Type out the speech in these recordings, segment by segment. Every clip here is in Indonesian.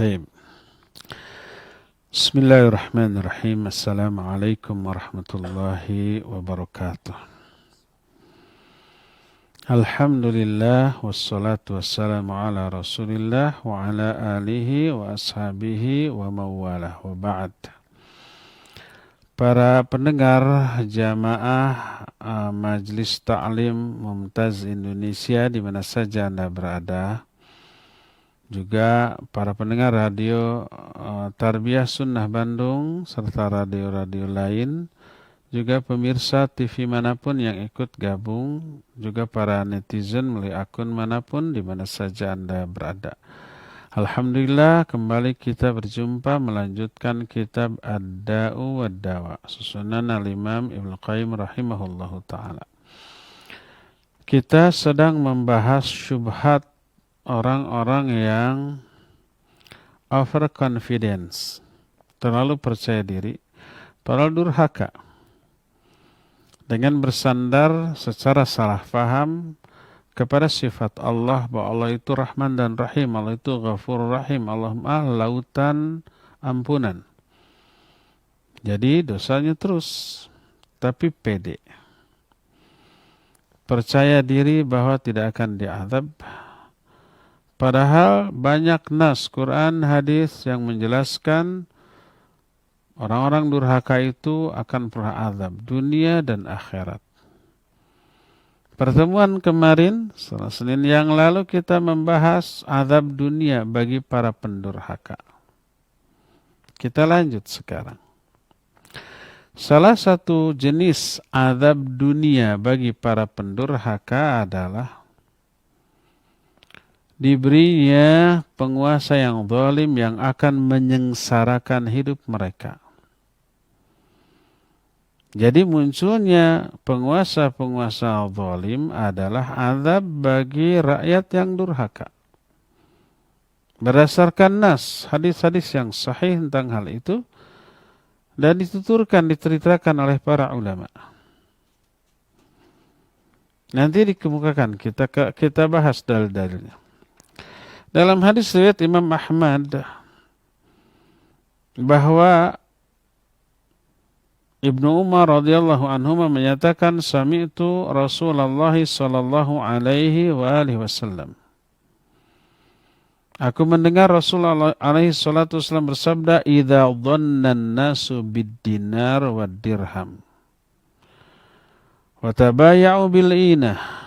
طيب. بسم الله الرحمن الرحيم. السلام عليكم ورحمة الله وبركاته. الحمد لله والصلاة والسلام على رسول الله وعلى آله وأصحابه ومواله وبعد. Para pendengar jamaah Majelis Ta'lim Mumtaz Indonesia di mana saja Anda berada, juga para pendengar radio Tarbiyah Sunnah Bandung serta radio-radio lain, juga pemirsa TV manapun yang ikut gabung, juga para netizen melalui akun manapun di mana saja Anda berada. Alhamdulillah, kembali kita berjumpa melanjutkan kitab Ad-Da'u wad-Dawa susunan Al-Imam Ibnu Qayyim rahimahullahu ta'ala. Kita sedang membahas syubhat orang-orang yang overconfidence, terlalu percaya diri, terlalu durhaka, dengan bersandar secara salah faham kepada sifat Allah, bahwa Allah itu Rahman dan Rahim, Allah itu Ghafur Rahim, Allah Maha Lautan Ampunan. Jadi dosanya terus, tapi pede, percaya diri bahwa tidak akan diazab. Padahal banyak nas Quran, hadis yang menjelaskan orang-orang durhaka itu akan pernah azab dunia dan akhirat. Pertemuan kemarin, Senin yang lalu, kita membahas azab dunia bagi para pendurhaka. Kita lanjut sekarang. Salah satu jenis azab dunia bagi para pendurhaka adalah diberinya penguasa yang zalim yang akan menyengsarakan hidup mereka. Jadi munculnya penguasa-penguasa zalim adalah azab bagi rakyat yang durhaka. Berdasarkan nas, hadis-hadis yang sahih tentang hal itu, dan dituturkan, diceritakan oleh para ulama. Nanti dikemukakan, kita bahas dalil-dalilnya. Dalam hadis riwayat Imam Ahmad bahwa Ibnu Umar radhiyallahu anhu menyatakan, sami'tu Rasulullah sallallahu alaihi wa alihi wasallam. Aku mendengar Rasulullah alaihi salatu wasallam bersabda, idza dhanna an-nasu bid-dinar wad-dirham wa tabaya'u bil-inah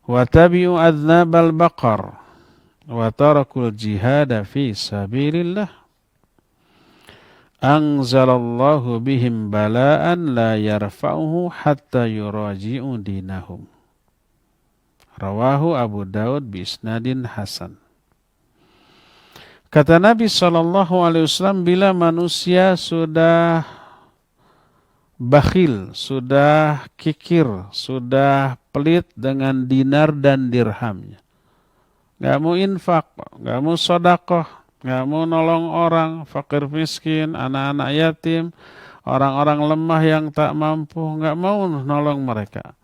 wa tabi'u adnabal baqar wa tarakul jihada fi sabilillah anzalallahu bihim bala'an la yarfa'uhu hatta yuraji'u dinahum. Rawahu Abu Daud bi isnadin hasan. Kata Nabi SAW, bila manusia sudah bakhil, sudah kikir, sudah pelit dengan dinar dan dirhamnya, gak mau infak, gak mau sedekah, gak mau nolong orang, fakir miskin, anak-anak yatim, orang-orang lemah yang tak mampu, gak mau nolong mereka.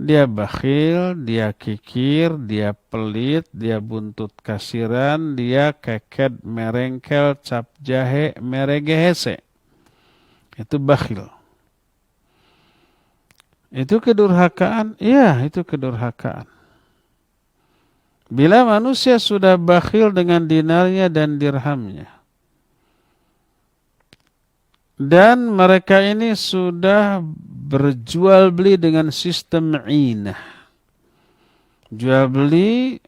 Dia bakhil, dia kikir, dia pelit, dia buntut kasiran, dia keket, merengkel, cap jahe, meregehese. Itu bakhil. Itu kedurhakaan? Iya, itu kedurhakaan. Bila manusia sudah bakhil dengan dinarnya dan dirhamnya, dan mereka ini sudah berjual beli dengan sistem inah, jual beli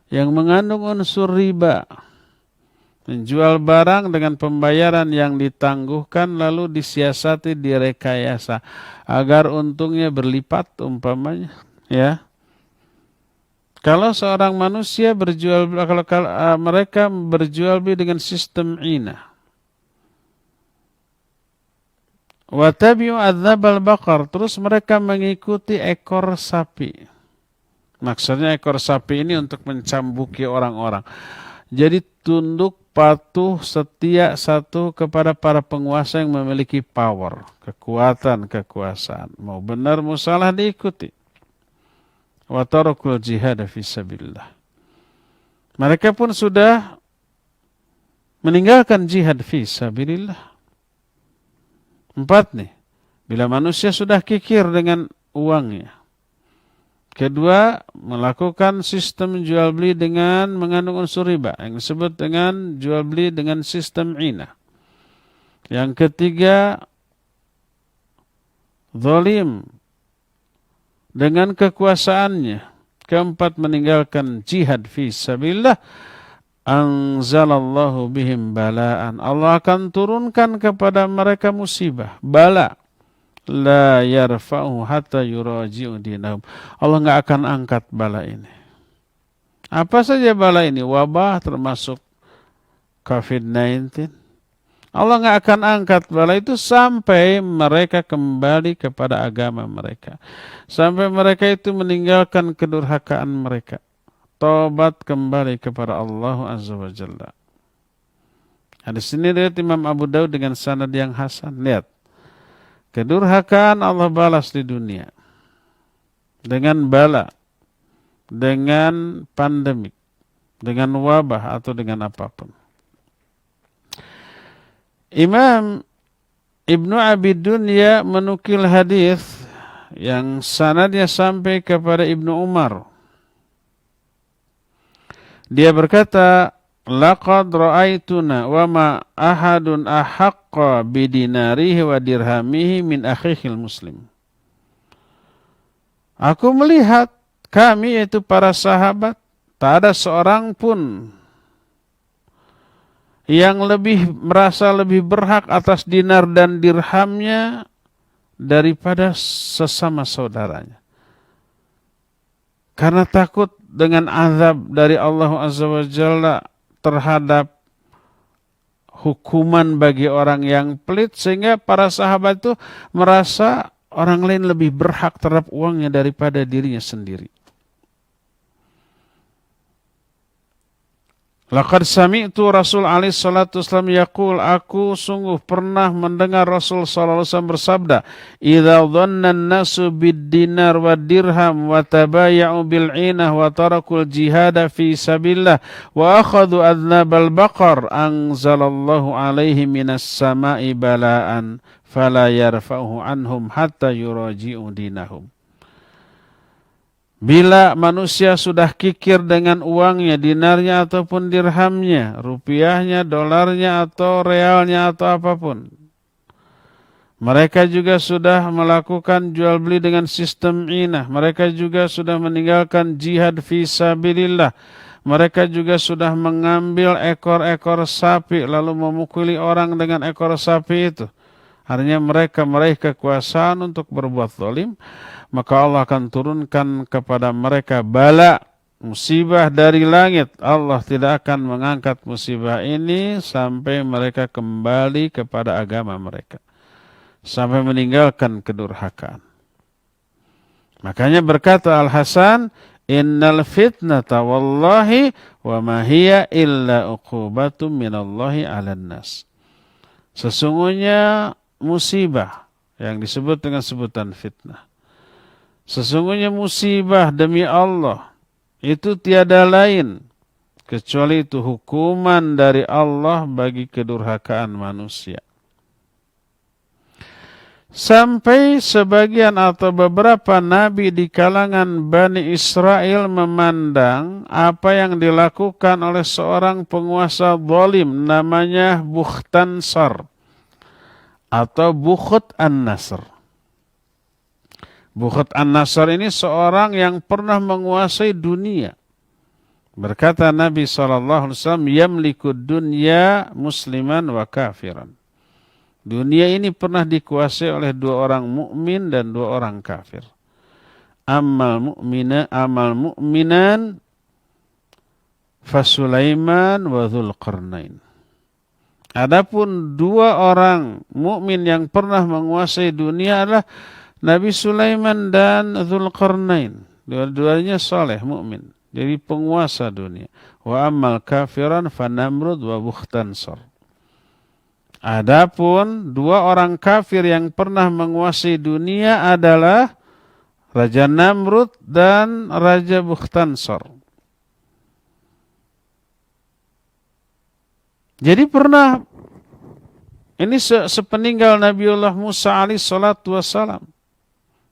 yang mengandung unsur riba, menjual barang dengan pembayaran yang ditangguhkan lalu disiasati, direkayasa agar untungnya berlipat umpamanya, ya. Kalau seorang manusia mereka berjual beli dengan sistem inah, wa tabi'u adznabal baqar, terus mereka mengikuti ekor sapi. Maksudnya ekor sapi ini untuk mencambuki orang-orang. Jadi tunduk, patuh, setia satu kepada para penguasa yang memiliki power, kekuasaan. Mau benar mau salah diikuti. Wa tarakul jihad fi sabilillah. Mereka pun sudah meninggalkan jihad fi sabilillah. 4 nih. Bila manusia sudah kikir dengan uangnya. Kedua, melakukan sistem jual beli dengan mengandung unsur riba, yang disebut dengan jual beli dengan sistem inah. Yang ketiga, zalim dengan kekuasaannya. Keempat, meninggalkan jihad fi sabilillah. Anzalallahu bihim balaan. Allah akan turunkan kepada mereka musibah, bala. La yarfa'u hatta yuraji'u dinahum. Allah enggak akan angkat bala ini. Apa saja bala ini? Wabah termasuk COVID-19. Allah enggak akan angkat bala itu sampai mereka kembali kepada agama mereka. Sampai mereka itu meninggalkan kedurhakaan mereka. Taubat kembali kepada Allah Azza wa Jalla. Hadis ini riwayat Imam Abu Daud dengan sanad yang hasan. Lihat. Kedurhakaan Allah balas di dunia. Dengan bala. Dengan pandemik. Dengan wabah atau dengan apapun. Imam Ibnu Abi Dunya menukil hadis yang sanadnya sampai kepada Ibnu Umar. Dia berkata, laqad ra'aituna wa ma ahadun ahaqqa bidinarihi wa dirhamihi min akhihil muslim. Aku melihat kami, yaitu para sahabat, tak ada seorang pun yang merasa lebih berhak atas dinar dan dirhamnya daripada sesama saudaranya. Karena takut dengan azab dari Allah Azza wa Jalla terhadap hukuman bagi orang yang pelit, sehingga para sahabat itu merasa orang lain lebih berhak terhadap uangnya daripada dirinya sendiri. Laqad sami'tu Rasul alaihi salatu wasallam yaqul, aku sungguh pernah mendengar Rasul sallallahu alaihi wasallam bersabda, idza dhanna an-nasu bid-dinar wa dirham wa tabaya'u bil-'inah wa tarakul jihada fi sabilillah wa akhadhu adnabal baqar anzalallahu alaihi minas sama'i bala'an fala yarfa'uhu anhum hatta yuraji'u dinahum. Bila manusia sudah kikir dengan uangnya, dinarnya ataupun dirhamnya, rupiahnya, dolarnya atau realnya atau apapun. Mereka juga sudah melakukan jual beli dengan sistem inah. Mereka juga sudah meninggalkan jihad fi sabilillah. Mereka juga sudah mengambil ekor-ekor sapi lalu memukuli orang dengan ekor sapi itu. Artinya mereka meraih kekuasaan untuk berbuat zalim. Maka Allah akan turunkan kepada mereka bala, musibah dari langit. Allah tidak akan mengangkat musibah ini sampai mereka kembali kepada agama mereka. Sampai meninggalkan kedurhakaan. Makanya berkata Al-Hasan, innal fitnata wallahi wa ma hiya illa uqubatum minallahi 'alan nas. Sesungguhnya musibah yang disebut dengan sebutan fitnah. Sesungguhnya musibah demi Allah itu tiada lain kecuali itu hukuman dari Allah bagi kedurhakaan manusia. Sampai sebagian atau beberapa nabi di kalangan Bani Israel memandang apa yang dilakukan oleh seorang penguasa zalim namanya Bukhtansar atau Bukht an-Nasr. Bukht an-Nasr ini seorang yang pernah menguasai dunia. Berkata Nabi SAW, yamliku dunya musliman wa kafiran. Dunia ini pernah dikuasai oleh 2 orang mukmin dan 2 orang kafir. Amal mu'minan Fasulaiman wa Dzulqarnain. Adapun 2 orang mukmin yang pernah menguasai dunia adalah Nabi Sulaiman dan Dzulqarnain. Dua-duanya saleh, mukmin. Jadi penguasa dunia. Wa amal kafiran fa Namrud wa Bukhtansar. Adapun 2 orang kafir yang pernah menguasai dunia adalah Raja Namrud dan Raja Bukhtansar. Jadi pernah ini sepeninggal Nabiullah Musa alaihi salatu wassalam,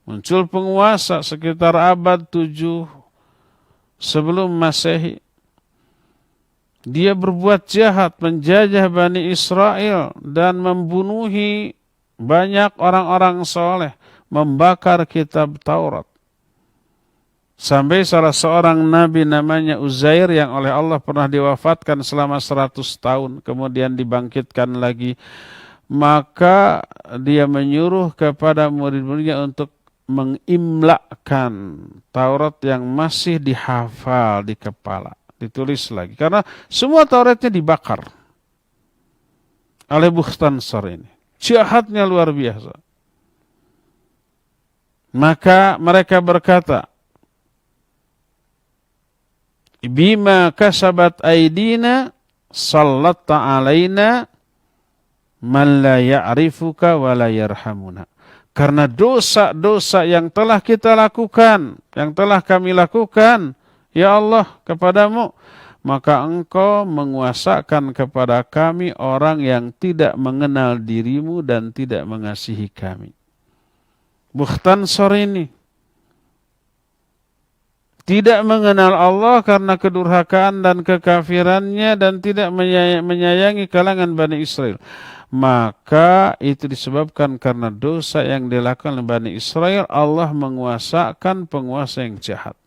muncul penguasa sekitar abad 7 sebelum Masehi. Dia berbuat jahat, menjajah Bani Israel dan membunuhi banyak orang-orang soleh, membakar kitab Taurat. Sampai salah seorang nabi namanya Uzair yang oleh Allah pernah diwafatkan selama 100 tahun, kemudian dibangkitkan lagi. Maka dia menyuruh kepada murid-muridnya untuk mengimlakkan Taurat yang masih dihafal di kepala. Ditulis lagi. Karena semua Tauratnya dibakar oleh Bukhtansar ini. Jahatnya luar biasa. Maka mereka berkata, bima kasabat aidina sallatta alaina man la ya'rifuka wa la yarhamuna. Karena dosa-dosa yang telah kita lakukan, yang telah kami lakukan, ya Allah, kepadamu, maka engkau menguasakan kepada kami orang yang tidak mengenal dirimu dan tidak mengasihi kami. Bukhtansar ini tidak mengenal Allah karena kedurhakaan dan kekafirannya dan tidak menyayangi kalangan Bani Israel. Maka itu disebabkan karena dosa yang dilakukan oleh Bani Israel, Allah menguasakan penguasa yang jahat.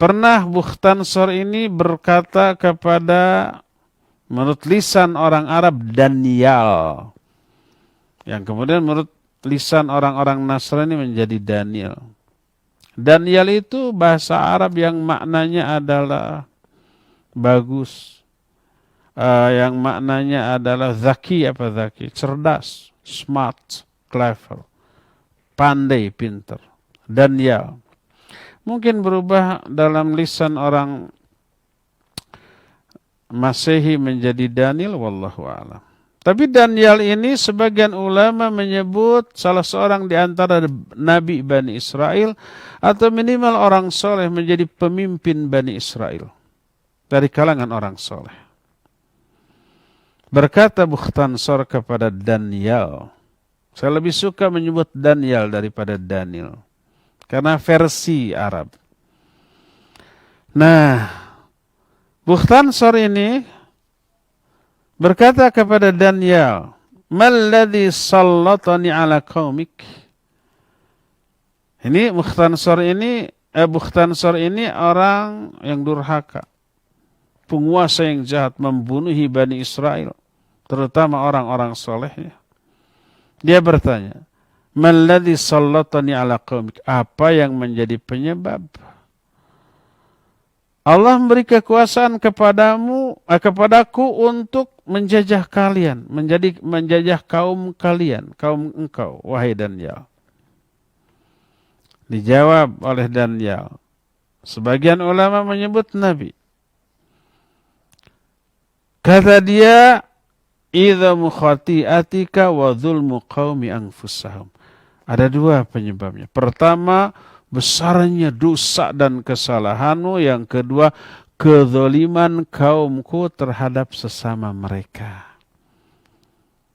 Pernah Bukhtansar ini berkata kepada, menurut lisan orang Arab, Daniel, yang kemudian menurut lisan orang-orang Nasrani menjadi Daniel. Daniel itu bahasa Arab yang maknanya adalah bagus, yang maknanya adalah zaki, cerdas, smart, clever, pandai, pintar. Daniel mungkin berubah dalam lisan orang Masehi menjadi Daniel, wallahu a'lam. Tapi Daniel ini sebagian ulama menyebut salah seorang di antara Nabi Bani Israel atau minimal orang soleh menjadi pemimpin Bani Israel dari kalangan orang soleh. Berkata Bukhtansar kepada Daniel, saya lebih suka menyebut Daniel daripada Daniel karena versi Arab. Nah, Bukhtansar ini berkata kepada Daniel, "Malladzi sallatani ala qaumik?" Ini Bukhtansar ini orang yang durhaka, penguasa yang jahat, membunuhi Bani Israel, terutama orang-orang solehnya. Dia bertanya, "Malladzi sallatani ala qaumik?" Apa yang menjadi penyebab Allah memberi kekuasaan kepadaku untuk menjajah kalian, menjajah kaum kalian, kaum engkau, wahai Daniel. Dijawab oleh Daniel, sebagian ulama menyebut Nabi. Kata dia, "Idzamu khati'atika wa dzulmu qaumi anfusahum." Ada dua penyebabnya. Pertama, besarnya dosa dan kesalahanmu. Yang kedua, kezaliman kaumku terhadap sesama mereka.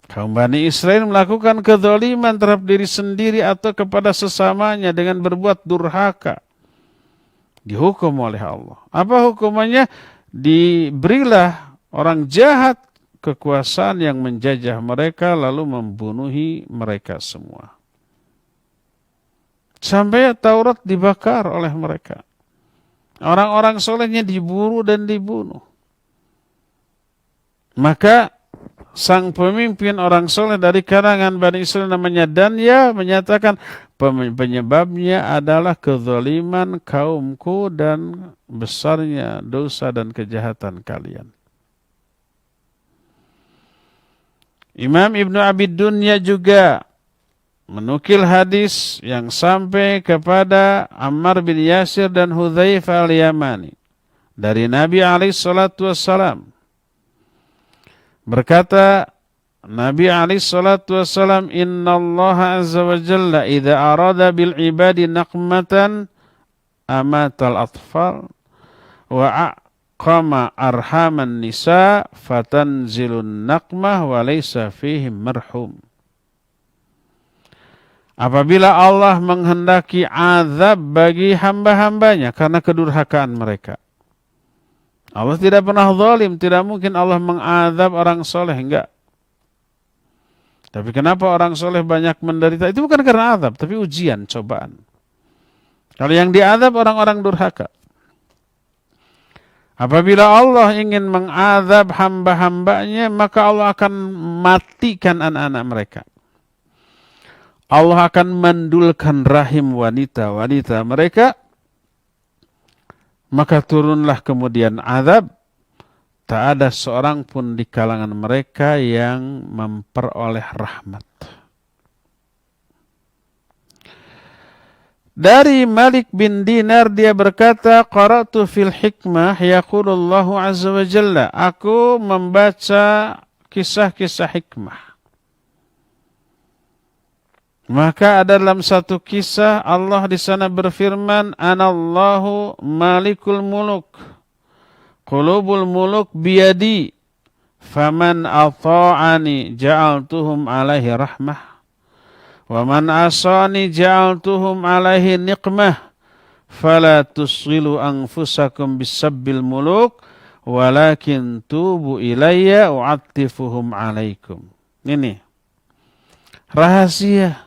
Kaum Bani Israel melakukan kezaliman terhadap diri sendiri atau kepada sesamanya dengan berbuat durhaka. Dihukum oleh Allah. Apa hukumannya? Diberilah orang jahat kekuasaan yang menjajah mereka lalu membunuhi mereka semua. Sampai Taurat dibakar oleh mereka. Orang-orang solehnya diburu dan dibunuh. Maka sang pemimpin orang soleh dari kalangan Bani Israel namanya Daniel menyatakan penyebabnya adalah kezaliman kaumku dan besarnya dosa dan kejahatan kalian. Imam Ibnu Abid Dunya juga menukil hadis yang sampai kepada Ammar bin Yasir dan Hudzaifah al-Yamani dari Nabi alaihi salatu wassalam. Berkata Nabi alaihi salatu wassalam, "Inna Allah azza wa jalla idza arada bil ibadi naqmatan amatal atfal wa qama arhaman nisa fatanzilun naqmah wa laysa fihim marhum. Apabila Allah menghendaki azab bagi hamba-hambanya karena kedurhakaan mereka. Allah tidak pernah zalim, tidak mungkin Allah mengazab orang soleh, enggak. Tapi kenapa orang soleh banyak menderita? Itu bukan karena azab, tapi ujian, cobaan. Kalau yang diazab orang-orang durhaka. Apabila Allah ingin mengazab hamba-hambanya, maka Allah akan matikan anak-anak mereka. Allah akan mandulkan rahim wanita-wanita mereka, maka turunlah kemudian azab. Tak ada seorang pun di kalangan mereka yang memperoleh rahmat. Dari Malik bin Dinar dia berkata, qara'tu fil hikmah yaqulullahu azza wa jalla. Aku membaca kisah-kisah hikmah. Maka ada dalam satu kisah Allah di sana berfirman, Anallahu malikul muluk, qulubul muluk biyadi, faman ata'ani ja'altuhum alaihi rahmah, wa man asani ja'altuhum alaihi niqmah, fala tusghilu anfusakum bisabbil muluk, walakin tubu ilayya u'attifuhum alaikum. Ini rahasia.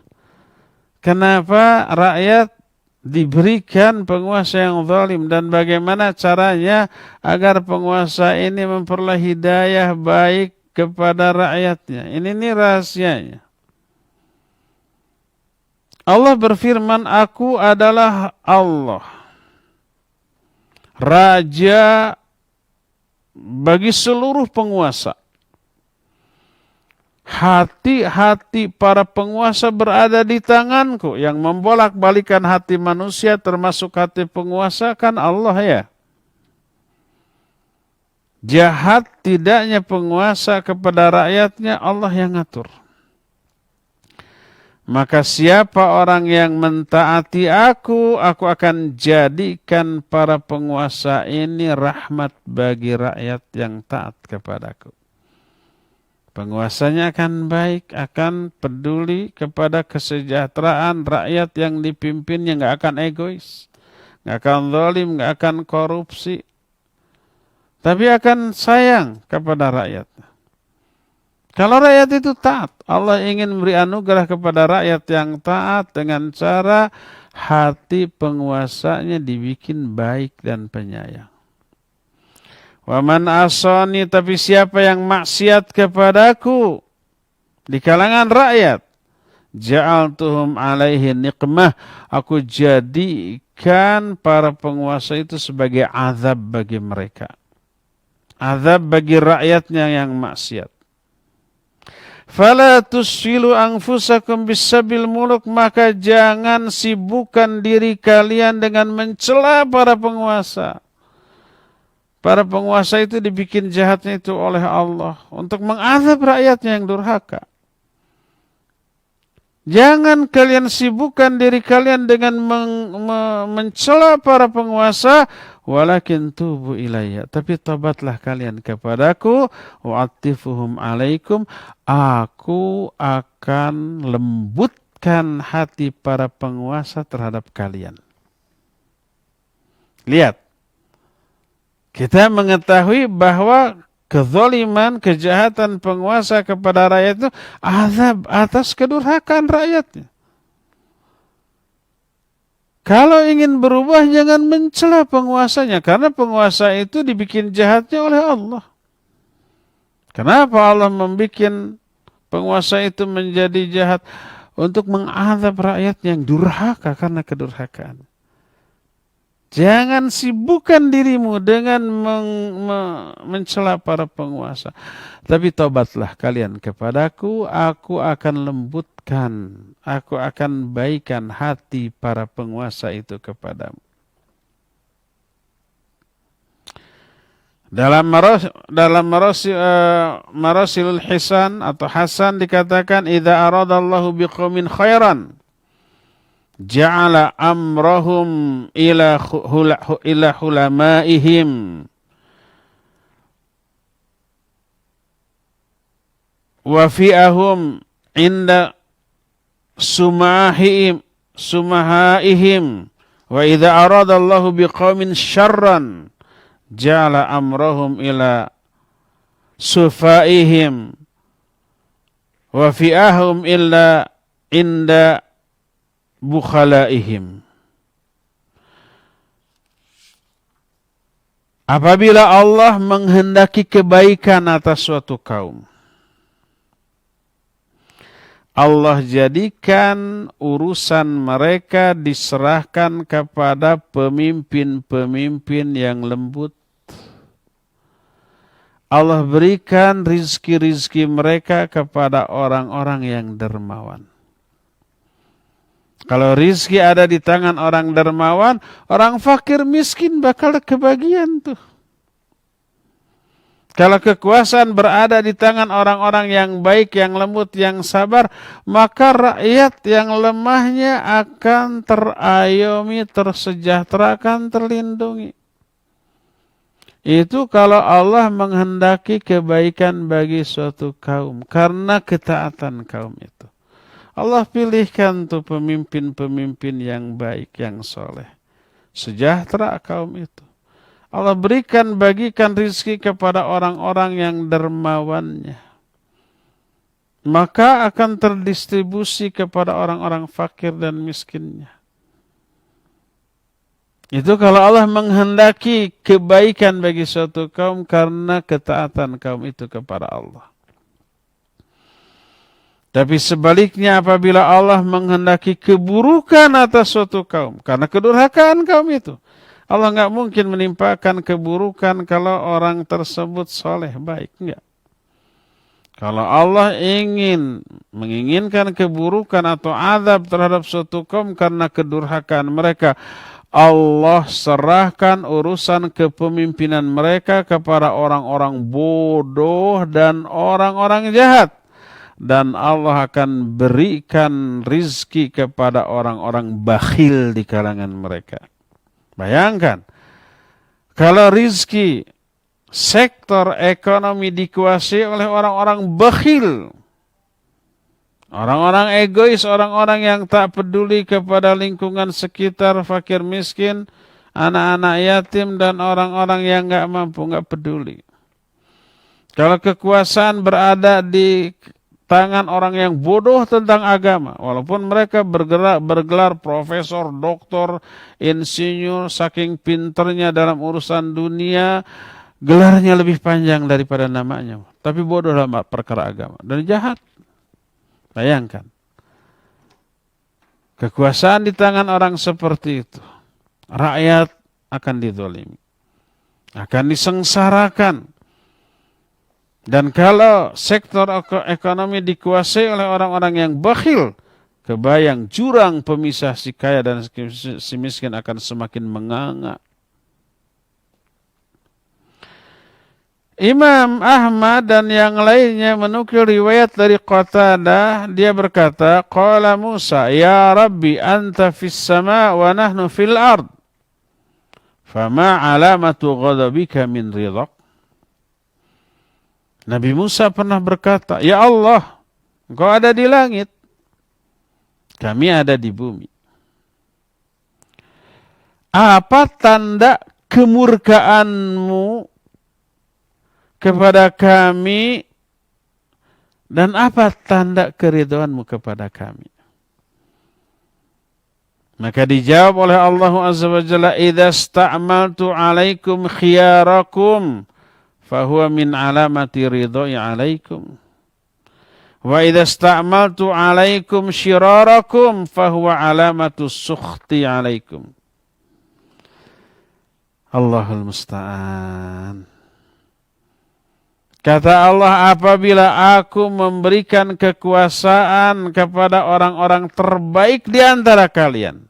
Kenapa rakyat diberikan penguasa yang zalim dan bagaimana caranya agar penguasa ini memperoleh hidayah baik kepada rakyatnya. Ini rahasianya. Allah berfirman, aku adalah Allah, Raja bagi seluruh penguasa. Hati-hati para penguasa berada di tanganku. Yang membolak-balikan hati manusia termasuk hati penguasa kan Allah ya. Jahat tidaknya penguasa kepada rakyatnya Allah yang ngatur. Maka siapa orang yang mentaati aku akan jadikan para penguasa ini rahmat bagi rakyat yang taat kepadaku. Penguasanya akan baik, akan peduli kepada kesejahteraan rakyat yang dipimpinnya, nggak akan egois, nggak akan zalim, nggak akan korupsi, tapi akan sayang kepada rakyat. Kalau rakyat itu taat, Allah ingin memberi anugerah kepada rakyat yang taat dengan cara hati penguasanya dibikin baik dan penyayang. Waman asani, tapi siapa yang maksiat kepadaku di kalangan rakyat, ja'altuhum alaihi niqmah, aku jadikan para penguasa itu sebagai azab bagi mereka. Azab bagi rakyatnya yang maksiat. Fala tusfilu anfusakum bisabil muluk, maka jangan sibukkan diri kalian dengan mencela para penguasa. Para penguasa itu dibikin jahatnya itu oleh Allah untuk mengazab rakyatnya yang durhaka. Jangan kalian sibukkan diri kalian dengan mencela para penguasa, walakin tubu ilayya, tapi tobatlah kalian kepadaku, wa'attifuhum alaikum, aku akan lembutkan hati para penguasa terhadap kalian. Lihat. Kita mengetahui bahwa kezaliman, kejahatan penguasa kepada rakyat itu azab atas kedurhakaan rakyatnya. Kalau ingin berubah jangan mencela penguasanya, karena penguasa itu dibikin jahatnya oleh Allah. Kenapa Allah membuat penguasa itu menjadi jahat? Untuk mengazab rakyat yang durhaka karena kedurhakaan. Jangan sibukkan dirimu dengan mencela para penguasa. Tapi tobatlah kalian kepadaku, aku akan lembutkan, aku akan baikkan hati para penguasa itu kepadamu. Dalam Marasilul Hisan atau Hasan dikatakan, idza aradallahu biqaumin khairan ja'ala amrahum ila hulamaihim wa fi'ahum inda sumahaihim wa idza aradallahu biqaumin syarran ja'ala amrahum ila sufaihim wa fi'ahum illa inda bukhalaihim. Apabila Allah menghendaki kebaikan atas suatu kaum, Allah jadikan urusan mereka diserahkan kepada pemimpin-pemimpin yang lembut. Allah berikan rizki-rizki mereka kepada orang-orang yang dermawan. Kalau rizki ada di tangan orang dermawan, orang fakir miskin bakal kebagian tuh. Kalau kekuasaan berada di tangan orang-orang yang baik, yang lembut, yang sabar, maka rakyat yang lemahnya akan terayomi, tersejahterakan, terlindungi. Itu kalau Allah menghendaki kebaikan bagi suatu kaum karena ketaatan kaum itu. Allah pilihkan tuh pemimpin-pemimpin yang baik, yang soleh. Sejahtera kaum itu. Allah bagikan rizki kepada orang-orang yang dermawannya. Maka akan terdistribusi kepada orang-orang fakir dan miskinnya. Itu kalau Allah menghendaki kebaikan bagi suatu kaum karena ketaatan kaum itu kepada Allah. Tapi sebaliknya apabila Allah menghendaki keburukan atas suatu kaum karena kedurhakaan kaum itu, Allah nggak mungkin menimpakan keburukan kalau orang tersebut soleh, baik, enggak. Kalau Allah menginginkan keburukan atau azab terhadap suatu kaum karena kedurhakaan mereka, Allah serahkan urusan kepemimpinan mereka kepada orang-orang bodoh dan orang-orang jahat. Dan Allah akan berikan rizki kepada orang-orang bakhil di kalangan mereka. Bayangkan, kalau rizki sektor ekonomi dikuasai oleh orang-orang bakhil, orang-orang egois, orang-orang yang tak peduli kepada lingkungan sekitar, fakir miskin, anak-anak yatim, dan orang-orang yang gak mampu, gak peduli. Kalau kekuasaan berada di tangan orang yang bodoh tentang agama, walaupun mereka bergelar profesor, doktor, insinyur, saking pinternya dalam urusan dunia, gelarnya lebih panjang daripada namanya, tapi bodoh dalam perkara agama dan jahat. Bayangkan, kekuasaan di tangan orang seperti itu, rakyat akan dizalimi, akan disengsarakan. Dan kalau sektor ekonomi dikuasai oleh orang-orang yang bakhil, kebayang jurang pemisah si kaya dan si miskin akan semakin menganga. Imam Ahmad dan yang lainnya menukil riwayat dari Qatadah, dia berkata, qala Musa, ya Rabbi anta fis sama wa nahnu fil ard, fama alamatu ghadabika min ridhak. Nabi Musa pernah berkata, ya Allah, Engkau ada di langit, kami ada di bumi. Apa tanda kemurkaanmu kepada kami dan apa tanda keridhaanmu kepada kami? Maka dijawab oleh Allah Azza wa Jalla, idza sta'maltu 'alaikum khiyarakum fahuwa min alamati ridhai 'alaikum. Wa idza sta'maltu 'alaikum syirarakum fahuwa alamatu sukhti 'alaikum. Allahul musta'an. Kata Allah, apabila aku memberikan kekuasaan kepada orang-orang terbaik di antara kalian,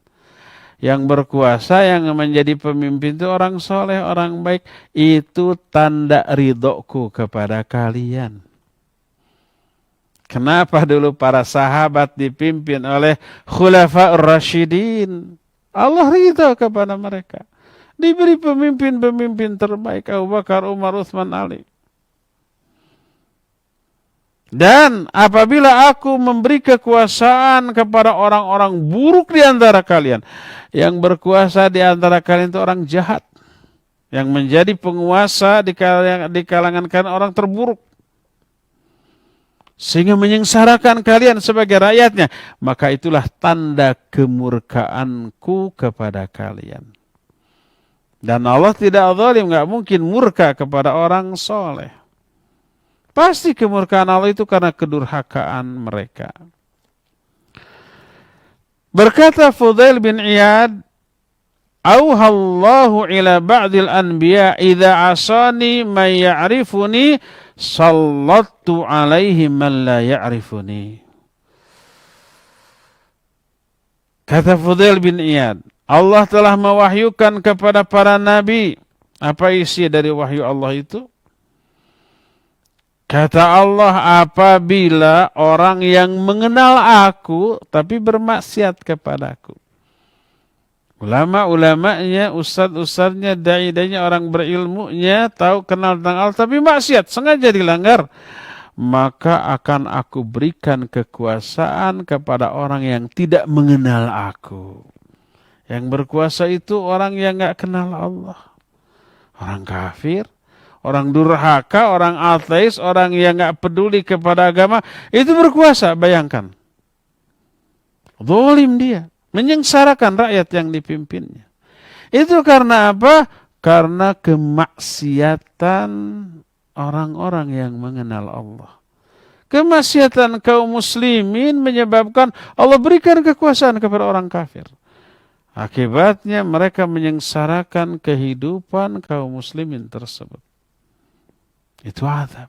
yang berkuasa, yang menjadi pemimpin itu orang soleh, orang baik, itu tanda ridhoku kepada kalian. Kenapa dulu para sahabat dipimpin oleh Khulafaur Rasyidin? Allah ridho kepada mereka. Diberi pemimpin-pemimpin terbaik, Abu Bakar, Umar, Utsman, Ali. Dan apabila aku memberi kekuasaan kepada orang-orang buruk di antara kalian, yang berkuasa di antara kalian itu orang jahat, yang menjadi penguasa di kalangan kalian orang terburuk, sehingga menyengsarakan kalian sebagai rakyatnya, maka itulah tanda kemurkaanku kepada kalian. Dan Allah tidak zalim, nggak mungkin murka kepada orang soleh. Pasti kemurkaan Allah itu karena kedurhakaan mereka. Berkata Fudail bin Iyad, "Auhallahu ila ba'dil anbiya idza asani man ya'rifuni sallattu alaihi man la ya'rifuni." Kata Fudail bin Iyad, Allah telah mewahyukan kepada para nabi. Apa isi dari wahyu Allah itu? Kata Allah, apabila orang yang mengenal aku tapi bermaksiat kepadaku. Ulama-ulamanya, ustadz-ustadznya, dai-dainya, orang berilmunya, tahu kenal tentang Allah tapi maksiat, sengaja dilanggar. Maka akan aku berikan kekuasaan kepada orang yang tidak mengenal aku. Yang berkuasa itu orang yang gak kenal Allah. Orang kafir, orang durhaka, orang ateis, orang yang gak peduli kepada agama, itu berkuasa, bayangkan. Zalim dia, menyengsarakan rakyat yang dipimpinnya. Itu karena apa? Karena kemaksiatan orang-orang yang mengenal Allah. Kemaksiatan kaum muslimin menyebabkan Allah berikan kekuasaan kepada orang kafir. Akibatnya mereka menyengsarakan kehidupan kaum muslimin tersebut. Itu azab.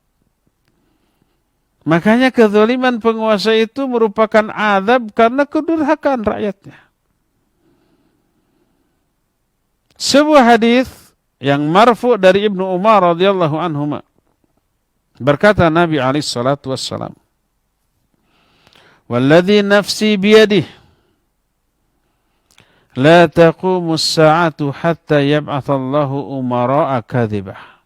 Makanya kezaliman penguasa itu merupakan azab karena kedurhakaan rakyatnya. Sebuah hadis yang marfu dari Ibnu Umar radhiyallahu anhuma, berkata Nabi alaihi salatu wassalam, "Walladzi nafsi biyadihi la taqumu as-sa'atu hatta yab'atsallahu umara'a kadhibah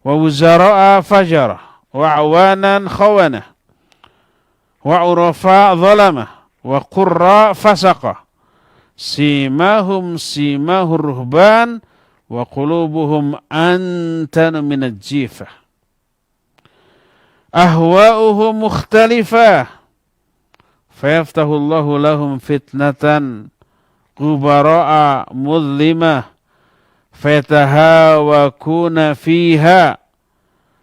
wa wuzara'a fajara wa awanan khawana wa urafa zalamah wa qurra fasaqah simahum simahur ruhban wa qulubuhum antanu minal jifah ahwa'uhum mukhtalifah fayaftahu Allahu lahum fitnatan qubara'a mudlimah fayatahawakuna fiha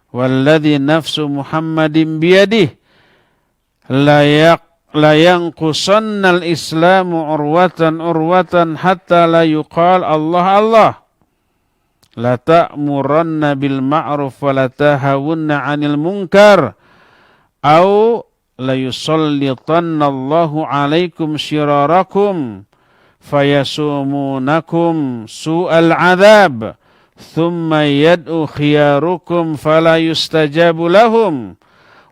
walladhi nafsu Muhammadin biyadih la yanqusanna al-islamu urwatan hatta la yuqal Allah Allah la ta'muranna bil ma'ruf wa la tahawunna 'anil munkar au la yusallitanna Allahu 'alaikum syirarakum fayasumunakum su'al 'adzab thumma yad'u khiyarukum fala yustajabu lahum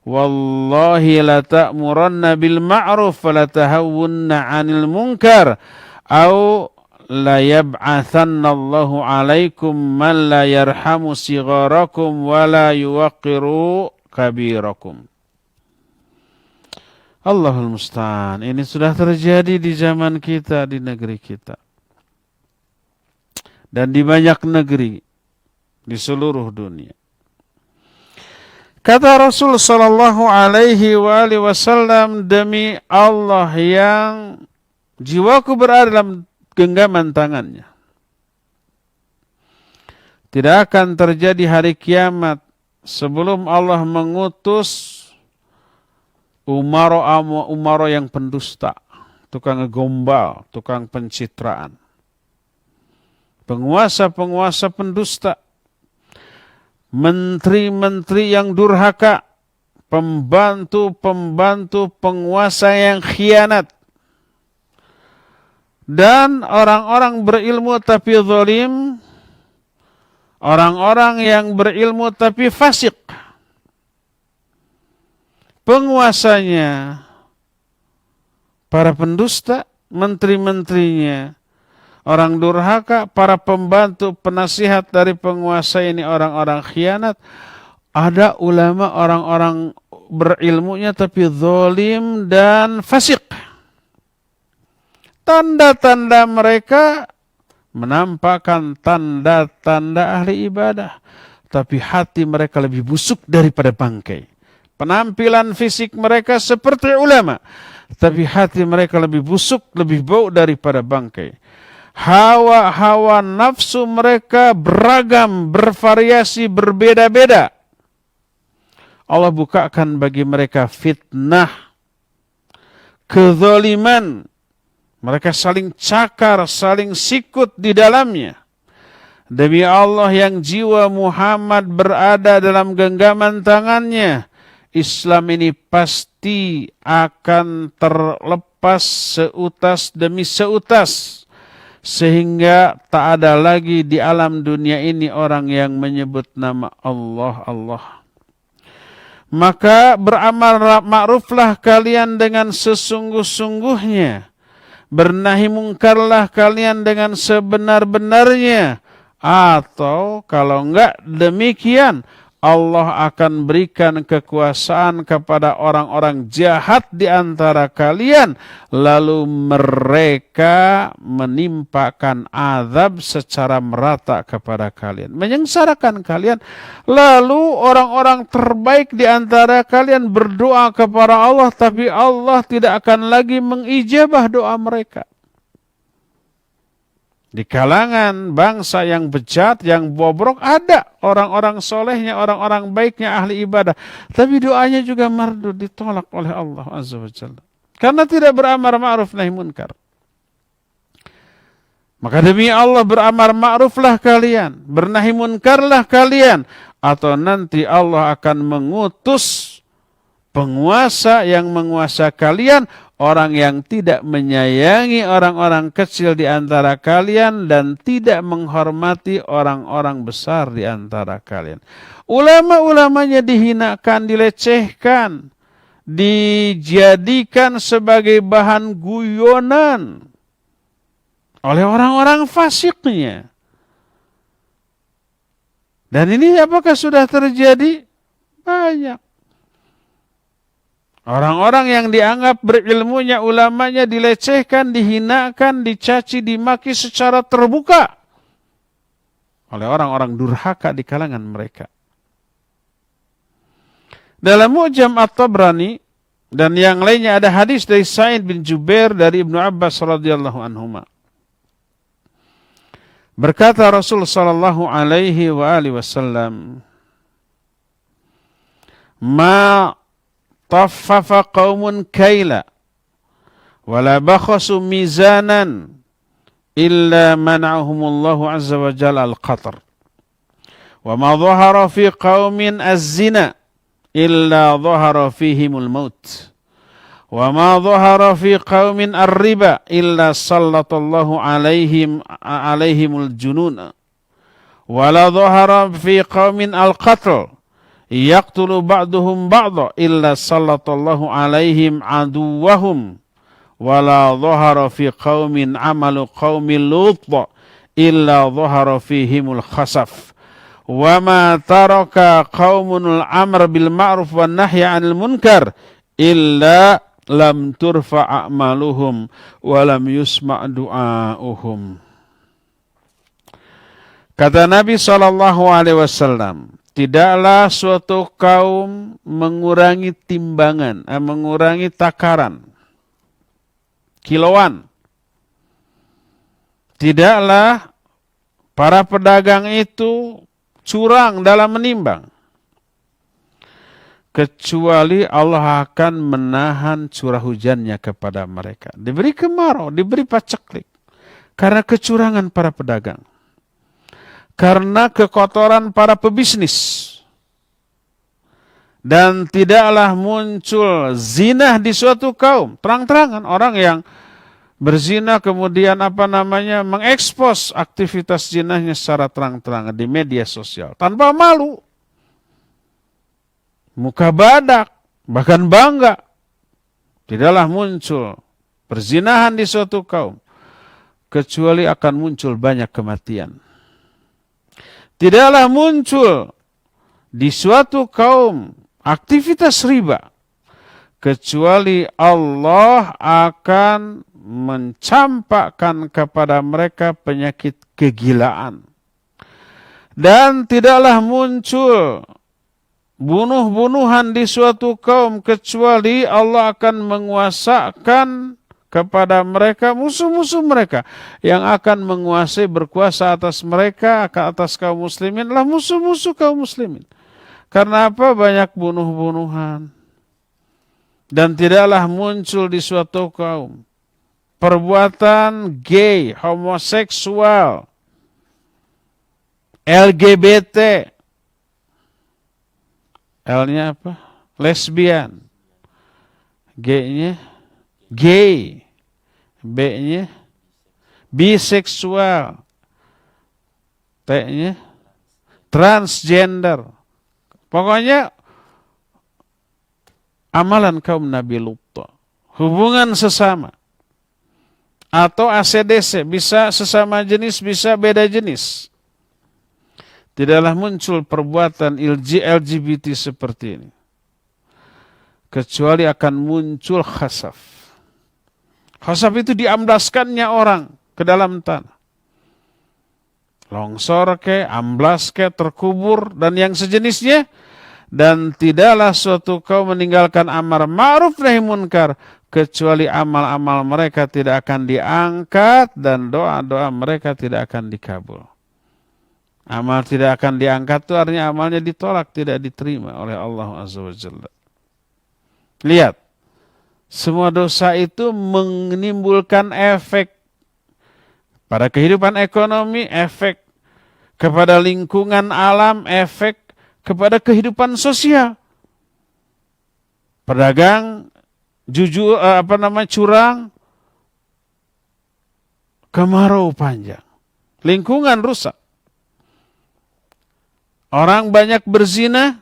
wallahi la ta'muranna bil ma'ruf wa la tahawunna 'anil munkar au la yab'athanna Allahu 'alaikum man la yarhamu sigharakum wa la yuwaqqiru kabirakum." Allahul musta'an. Ini sudah terjadi di zaman kita, di negeri kita. Dan di banyak negeri di seluruh dunia. Kata Rasul sallallahu alaihi wasallam, demi Allah yang jiwaku berada dalam genggaman tangannya, tidak akan terjadi hari kiamat sebelum Allah mengutus umaro yang pendusta, tukang gombal, tukang pencitraan, penguasa-penguasa pendusta, menteri-menteri yang durhaka, pembantu-pembantu penguasa yang khianat, dan orang-orang berilmu tapi zalim, orang-orang yang berilmu tapi fasik. Penguasanya para pendusta, menteri-menterinya orang durhaka, para pembantu penasihat dari penguasa ini orang-orang khianat. Ada ulama orang-orang berilmunya tapi zalim dan fasik. Tanda-tanda mereka menampakkan tanda-tanda ahli ibadah, tapi hati mereka lebih busuk daripada bangkai. Penampilan fisik mereka seperti ulama, tapi hati mereka lebih busuk, lebih bau daripada bangkai. Hawa-hawa nafsu mereka beragam, bervariasi, berbeda-beda. Allah bukakan bagi mereka fitnah, kezaliman. Mereka saling cakar, saling sikut di dalamnya. Demi Allah yang jiwa Muhammad berada dalam genggaman tangannya, Islam ini pasti akan terlepas seutas demi seutas. Sehingga tak ada lagi di alam dunia ini orang yang menyebut nama Allah, Allah. Maka beramal ma'ruflah kalian dengan sesungguh-sungguhnya. Bernahi mungkarlah kalian dengan sebenar-benarnya. Atau kalau enggak demikian, Allah akan berikan kekuasaan kepada orang-orang jahat di antara kalian. Lalu mereka menimpakan azab secara merata kepada kalian. Menyengsarakan kalian. Lalu orang-orang terbaik di antara kalian berdoa kepada Allah. Tapi Allah tidak akan lagi mengijabah doa mereka. Di kalangan bangsa yang bejat, yang bobrok, ada orang-orang solehnya, orang-orang baiknya, ahli ibadah. Tapi doanya juga mardud, ditolak oleh Allah Azza wa Jalla. Karena tidak beramar ma'ruf nahi munkar. Maka demi Allah beramar ma'ruflah kalian, bernahi munkarlah kalian. Atau nanti Allah akan mengutus penguasa yang menguasa kalian, orang yang tidak menyayangi orang-orang kecil di antara kalian dan tidak menghormati orang-orang besar di antara kalian. Ulama-ulamanya dihinakan, dilecehkan, dijadikan sebagai bahan guyonan oleh orang-orang fasiknya. Dan ini apakah sudah terjadi? Banyak. Orang-orang yang dianggap berilmunya, ulamanya dilecehkan, dihinakan, dicaci, dimaki secara terbuka oleh orang-orang durhaka di kalangan mereka. Dalam Mu'jam At-Tabrani dan yang lainnya ada hadis dari Sa'id bin Jubair dari Ibnu Abbas radhiyallahu anhuma. Berkata Rasul sallallahu alaihi wa alihi wasallam, "Ma طفف قوم كيلا ولا بخسوا ميزانا إلا منعهم الله عز وجل القطر وما ظهر في قوم الزنا إلا ظهر فيهم الموت وما ظهر في قوم الربا إلا سلط الله عليهم الجنون ولا ظهر في قوم القتل yaqtulu ba'duhum ba'dha illa sallallahu alaihim aduwahum wala dhahara fi qaumin amalu qaumil lut illa dhahara fihimul khasaf wa ma taraka qaumunul amr bil ma'ruf wan nahy 'anil munkar illa lam turfa a'maluhum wa lam yusma' du'auhum." Kata Nabi sallallahu alaihi wasallam, tidaklah suatu kaum mengurangi timbangan, mengurangi takaran, kiloan. Tidaklah para pedagang itu curang dalam menimbang. Kecuali Allah akan menahan curah hujannya kepada mereka. Diberi kemarau, diberi paceklik. Karena kecurangan para pedagang. Karena kekotoran para pebisnis. Dan tidaklah muncul zina di suatu kaum. Terang-terangan orang yang berzina kemudian mengekspos aktivitas zinahnya secara terang-terangan di media sosial. Tanpa malu. Muka badak, bahkan bangga. Tidaklah muncul perzinahan di suatu kaum. Kecuali akan muncul banyak kematian. Tidaklah muncul di suatu kaum aktivitas riba, kecuali Allah akan mencampakkan kepada mereka penyakit kegilaan. Dan tidaklah muncul bunuh-bunuhan di suatu kaum kecuali Allah akan menguasakan kepada mereka musuh-musuh mereka yang akan menguasai, berkuasa atas mereka, atas kaum muslimin adalah musuh-musuh kaum muslimin. Karena apa? Banyak bunuh-bunuhan. Dan tidaklah muncul di suatu kaum perbuatan gay, homoseksual, LGBT, L-nya apa? Lesbian, G-nya gay, B-nya biseksual, T-nya transgender. Pokoknya amalan kaum Nabi Lut, hubungan sesama atau ACDC, bisa sesama jenis, bisa beda jenis. Tidaklah muncul perbuatan LGBT seperti ini, kecuali akan muncul khasaf. Khasaf itu diamblaskannya orang ke dalam tanah. Longsor ke, amblas ke, terkubur, dan yang sejenisnya. Dan tidaklah suatu kaum meninggalkan amar ma'ruf nahi munkar, kecuali amal-amal mereka tidak akan diangkat dan doa-doa mereka tidak akan dikabul. Amal tidak akan diangkat itu artinya amalnya ditolak, tidak diterima oleh Allah Azza wa Jalla. Lihat, semua dosa itu menimbulkan efek pada kehidupan ekonomi, efek kepada lingkungan alam, efek kepada kehidupan sosial. Pedagang jujur, curang, kemarau panjang, lingkungan rusak. Orang banyak berzina,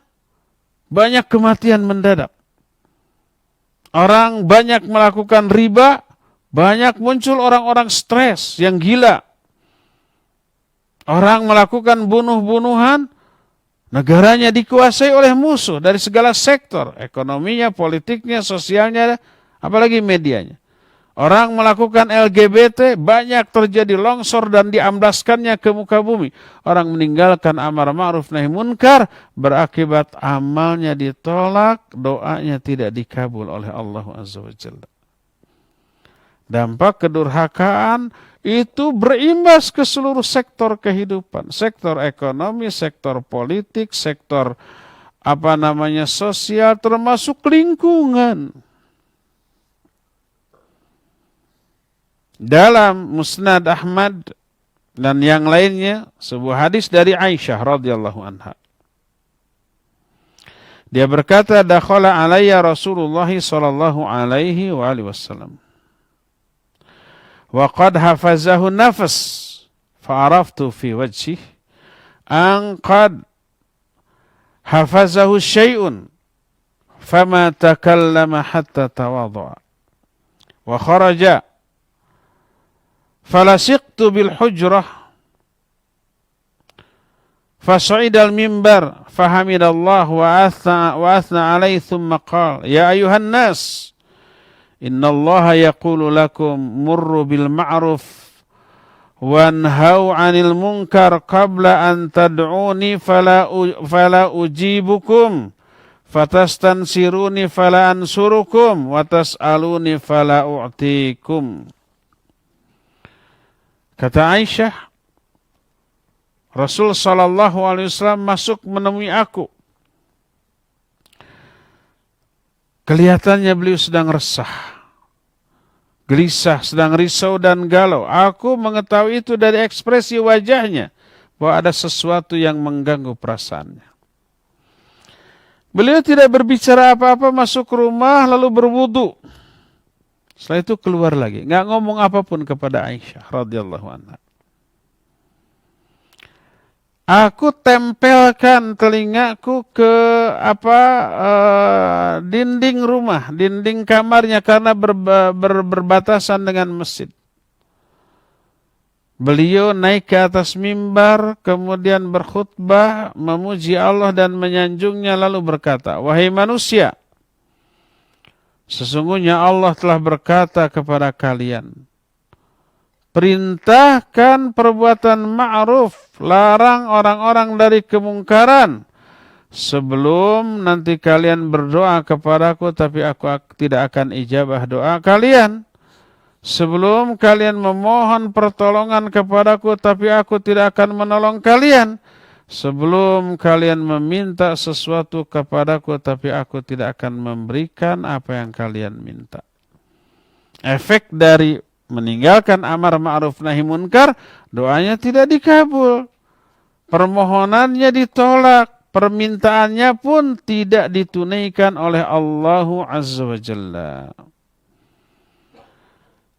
banyak kematian mendadak. Orang banyak melakukan riba, banyak muncul orang-orang stres yang gila. Orang melakukan bunuh-bunuhan, negaranya dikuasai oleh musuh dari segala sektor, ekonominya, politiknya, sosialnya, apalagi medianya. Orang melakukan LGBT, banyak terjadi longsor dan diamblaskannya ke muka bumi. Orang meninggalkan amar ma'ruf nahi munkar, berakibat amalnya ditolak, doanya tidak dikabul oleh Allah Azza wa Jalla. Dampak kedurhakaan itu berimbas ke seluruh sektor kehidupan. Sektor ekonomi, sektor politik, sektor sosial, termasuk lingkungan. Dalam Musnad Ahmad dan yang lainnya, sebuah hadis dari Aisyah radhiyallahu anha. Dia berkata, dakhala alayya Rasulullah sallallahu alaihi wa alihi wasallam. Wa qad hafazahu nafas, fa'araftu fi wajhihi an qad hafazahu syai'un, fama takallama hatta tawadha'a. Wa kharaja falasiqtu bil hujrah fas'ida al mimbar fahamidallah wa athna alaihi thumma qala ya ayuhan nas innallaha yaqulu lakum murru bil ma'ruf wanhau 'anil munkar qabla an tad'uni fala ujibukum fatastansiruni fala ansurukum wa tas'aluni fala u'tikum. Kata Aisyah, Rasul sallallahu alaihi wasallam masuk menemui aku. Kelihatannya beliau sedang resah, gelisah, sedang risau dan galau. Aku mengetahui itu dari ekspresi wajahnya, bahwa ada sesuatu yang mengganggu perasaannya. Beliau tidak berbicara apa-apa, masuk rumah lalu berwudu. Setelah itu keluar lagi, nggak ngomong apapun kepada Aisyah radhiyallahu anha. Aku tempelkan telingaku ke dinding rumah, dinding kamarnya karena berbatasan dengan masjid. Beliau naik ke atas mimbar, kemudian berkhutbah, memuji Allah dan menyanjungnya, lalu berkata, "Wahai manusia, sesungguhnya Allah telah berkata kepada kalian, perintahkan perbuatan ma'ruf, larang orang-orang dari kemungkaran, sebelum nanti kalian berdoa kepadaku, tapi aku tidak akan ijabah doa kalian. Sebelum kalian memohon pertolongan kepadaku, tapi aku tidak akan menolong kalian. Sebelum kalian meminta sesuatu kepadaku, tapi aku tidak akan memberikan apa yang kalian minta." Efek dari meninggalkan amar ma'ruf nahi munkar, doanya tidak dikabul. Permohonannya ditolak, permintaannya pun tidak ditunaikan oleh Allah Azza wa Jalla.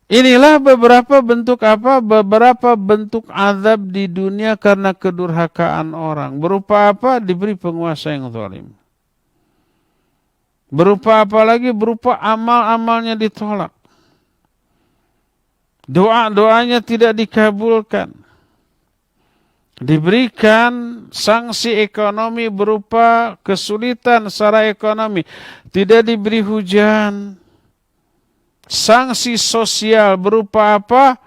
Inilah beberapa bentuk beberapa bentuk azab di dunia karena kedurhakaan orang. Berupa apa? Diberi penguasa yang zalim. Berupa apa lagi? Berupa amal-amalnya ditolak. Doa-doanya tidak dikabulkan. Diberikan sanksi ekonomi berupa kesulitan secara ekonomi. Tidak diberi hujan. Sanksi sosial berupa apa?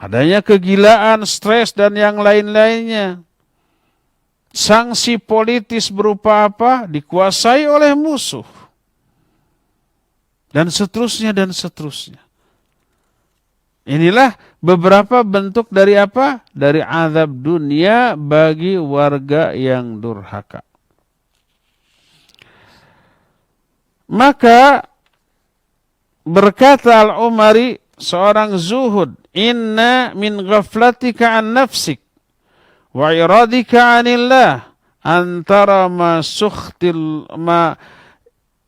Adanya kegilaan, stres, dan yang lain-lainnya. Sanksi politis berupa apa? Dikuasai oleh musuh. Dan seterusnya, dan seterusnya. Inilah beberapa bentuk dari apa? Dari azab dunia bagi warga yang durhaka. Maka berkata Al-Umari, seorang zuhud, "Inna min ghaflatika an nafsik wa iradika anillah antara ma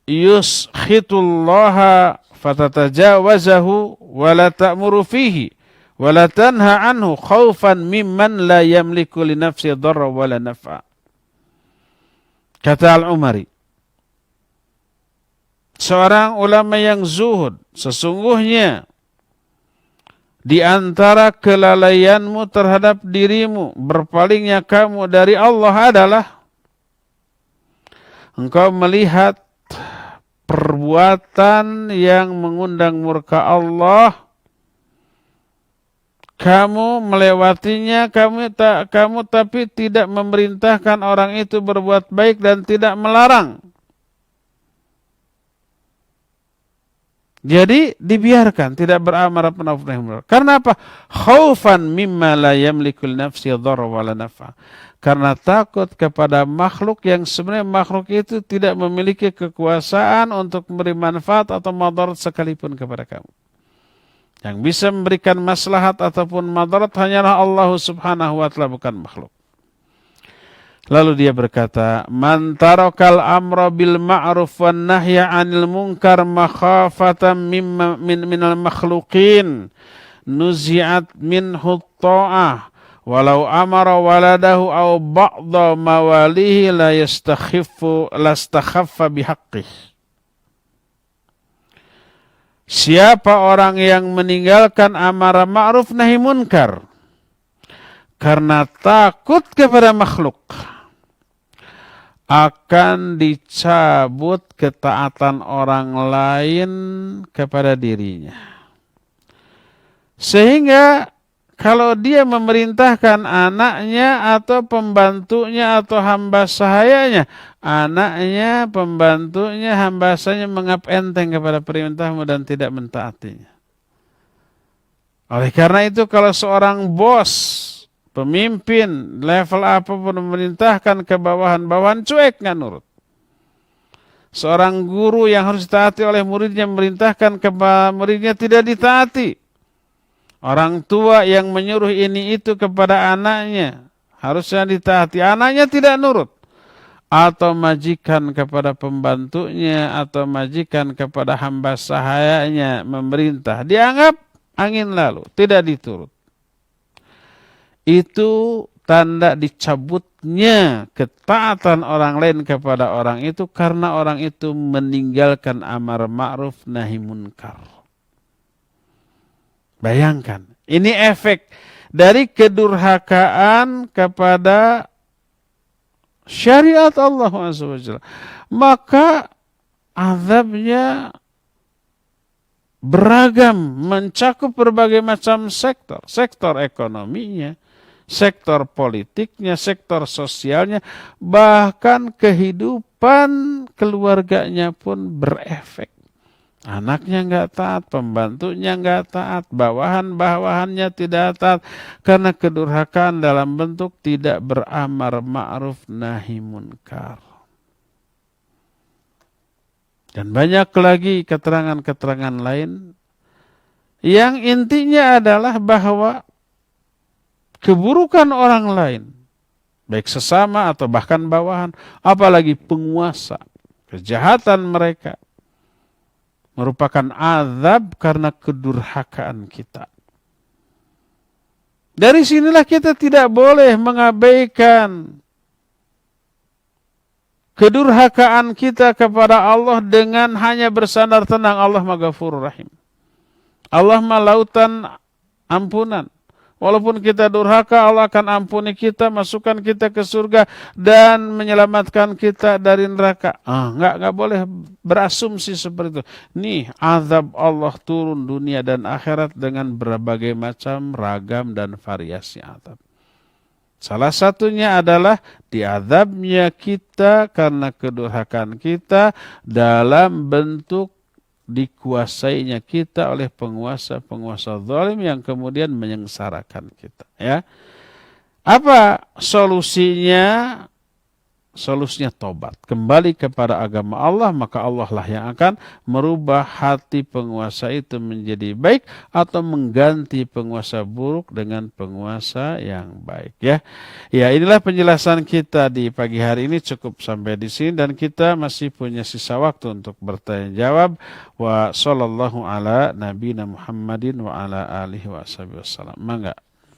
yuskhitullaha fatatajawazahu wa la ta'muru fihi wa la tanha anhu khaufan mimman la yamliku li nafsi dharra wa la naf'a." Kata Al-Umari, seorang ulama yang zuhud, sesungguhnya di antara kelalaianmu terhadap dirimu, berpalingnya kamu dari Allah adalah engkau melihat perbuatan yang mengundang murka Allah, kamu melewatinya, kamu tapi tidak memerintahkan orang itu berbuat baik dan tidak melarang. Jadi dibiarkan, tidak beramar ma'ruf nahi munkar. Karena apa? Khaufan mimma la yamliku li nafsi dharra wa la naf'a. Karena takut kepada makhluk yang sebenarnya makhluk itu tidak memiliki kekuasaan untuk memberi manfaat atau madarat sekalipun kepada kamu. Yang bisa memberikan maslahat ataupun madarat hanyalah Allah Subhanahu wa taala, bukan makhluk. Lalu dia berkata, "Man tarakal amra bil ma'ruf wan nahya 'anil munkar makhafatan minal makhluqin nuzi'at minhu ta'ah walau amara waladahu aw ba'dha mawalihi la lastakhaffa bihaqqih." Siapa orang yang meninggalkan amar ma'ruf nahi munkar karena takut kepada makhluk, akan dicabut ketaatan orang lain kepada dirinya. Sehingga kalau dia memerintahkan anaknya atau pembantunya atau hamba sahayanya, anaknya, pembantunya, hamba sahayanya menganggap enteng kepada perintahmu dan tidak mentaatinya. Oleh karena itu kalau seorang bos, pemimpin level apapun memerintahkan ke bawahan-bawahan, cuek nggak nurut. Seorang guru yang harus ditaati oleh muridnya memerintahkan ke muridnya tidak ditaati. Orang tua yang menyuruh ini itu kepada anaknya harusnya ditaati, anaknya tidak nurut. Atau majikan kepada pembantunya atau majikan kepada hamba sahayanya memerintah, dianggap angin lalu, tidak diturut. Itu tanda dicabutnya ketaatan orang lain kepada orang itu karena orang itu meninggalkan amar ma'ruf nahi munkar. Bayangkan, ini efek dari kedurhakaan kepada syariat Allah SWT. Maka azabnya beragam, mencakup berbagai macam sektor. Sektor ekonominya, sektor politiknya, sektor sosialnya, bahkan kehidupan keluarganya pun berefek. Anaknya nggak taat, pembantunya nggak taat, bawahan-bawahannya tidak taat, karena kedurhakaan dalam bentuk tidak beramar ma'ruf nahi munkar. Dan banyak lagi keterangan-keterangan lain yang intinya adalah bahwa keburukan orang lain, baik sesama atau bahkan bawahan, apalagi penguasa, kejahatan mereka, merupakan azab karena kedurhakaan kita. Dari sinilah kita tidak boleh mengabaikan kedurhakaan kita kepada Allah dengan hanya bersandar tenang, Allah Maghfurur Rahim. Allah Lautan ampunan. Walaupun kita durhaka, Allah akan ampuni kita, masukkan kita ke surga dan menyelamatkan kita dari neraka. Enggak boleh berasumsi seperti itu. Nih, azab Allah turun dunia dan akhirat dengan berbagai macam ragam dan variasi azab. Salah satunya adalah diazabnya kita karena kedurhakaan kita dalam bentuk dikuasainya kita oleh penguasa-penguasa zalim yang kemudian menyengsarakan kita. Ya, apa solusinya? Solusinya tobat, kembali kepada agama Allah, maka Allah lah yang akan merubah hati penguasa itu menjadi baik atau mengganti penguasa buruk dengan penguasa yang baik. Ya, inilah penjelasan kita di pagi hari ini, cukup sampai di sini dan kita masih punya sisa waktu untuk bertanya jawab. Wa sallallahu ala nabiyina Muhammadin wa ala alihi wa sahbihi wasallam. Mangga.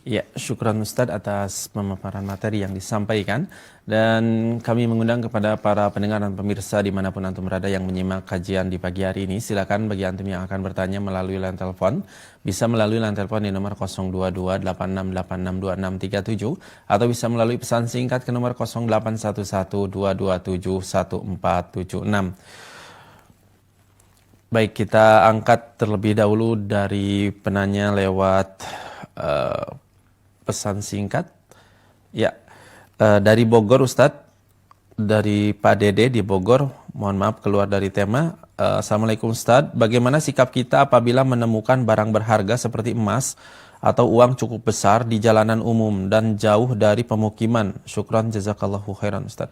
Ya, syukran Ustadz atas pemaparan materi yang disampaikan. Dan kami mengundang kepada para pendengar dan pemirsa dimanapun antum berada yang menyimak kajian di pagi hari ini. Silakan bagi antum yang akan bertanya melalui line telepon, bisa melalui line telepon di nomor 022-8686-2637 atau bisa melalui pesan singkat ke nomor 0811-227-1476. Baik, kita angkat terlebih dahulu dari penanya lewat pesan singkat. Ya, dari Bogor Ustadz, dari Pak Dede di Bogor, mohon maaf keluar dari tema. Assalamualaikum Ustadz, bagaimana sikap kita apabila menemukan barang berharga seperti emas atau uang cukup besar di jalanan umum dan jauh dari pemukiman? Syukran jazakallahu khairan Ustadz.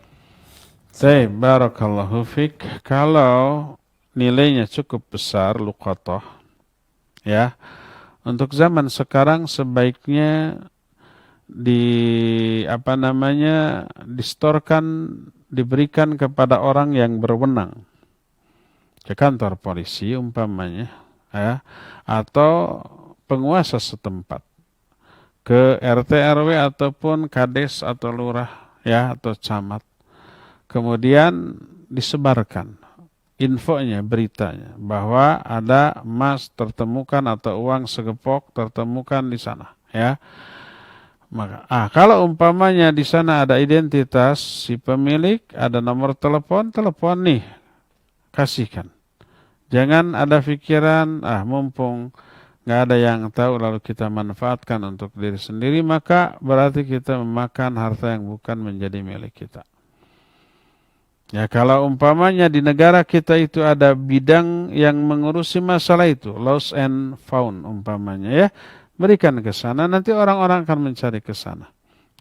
Baik, barakallahu fik. Kalau nilainya cukup besar, luqatah, ya, untuk zaman sekarang sebaiknya distorkan, diberikan kepada orang yang berwenang, ke kantor polisi umpamanya, ya, atau penguasa setempat, ke RT RW ataupun kades atau lurah, ya, atau camat. Kemudian disebarkan infonya, beritanya bahwa ada emas tertemukan atau uang segepok tertemukan di sana, ya. Maka kalau umpamanya di sana ada identitas si pemilik, ada nomor telepon nih, kasihkan. Jangan ada pikiran mumpung nggak ada yang tahu lalu kita manfaatkan untuk diri sendiri, maka berarti kita memakan harta yang bukan menjadi milik kita. Ya, kalau umpamanya di negara kita itu ada bidang yang mengurusi masalah itu, lost and found umpamanya, ya, berikan ke sana, nanti orang-orang akan mencari ke sana.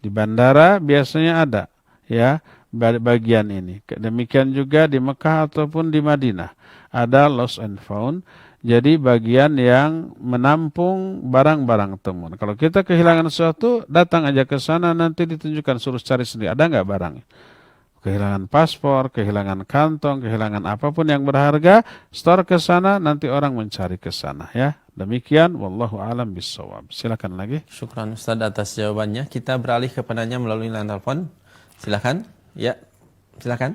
Di bandara biasanya ada, ya, bagian ini. Demikian juga di Mekah ataupun di Madinah ada lost and found. Jadi bagian yang menampung barang-barang temuan. Kalau kita kehilangan sesuatu, datang aja ke sana, nanti ditunjukkan, suruh cari sendiri, ada nggak barangnya. Kehilangan paspor, kehilangan kantong, kehilangan apapun yang berharga, store ke sana, nanti orang mencari ke sana, ya. Demikian, wallahu alam bissawab. Silakan lagi. Syukran Ustaz atas jawabannya. Kita beralih ke penanya melalui line telepon. Silakan. Ya, silakan.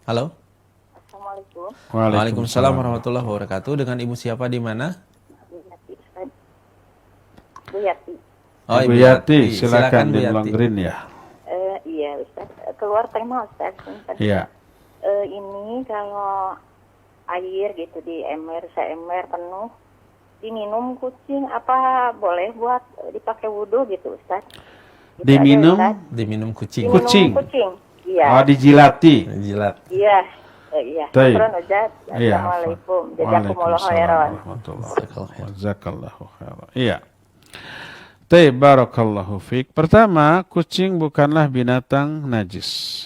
Halo. Assalamualaikum. Waalaikumsalam warahmatullahi wabarakatuh. Dengan Ibu siapa di mana? Bu Yati. Oh, Ibu Ibu Yati, Yati. silakan Bu Yati. dilonggerin ya. Iya Ustaz, keluar tema Ustaz. Iya. Ini kalau air gitu di ember seember penuh diminum kucing, apa boleh buat dipakai wudhu gitu Ustaz? Gitu Diminum? aja, Ustaz. Diminum kucing. Kucing. Iya. Oh, dijilati. Jilat. Iya. Iya. Baik. Syukran, Ustaz. Iya. Assalamualaikum. Jazakumullah Waalaikumsalam khairan. warahmatullahi Jazakallahu khair. Jazakallahu khairan. Iya. Barakallahu fiik. Pertama, kucing bukanlah binatang najis.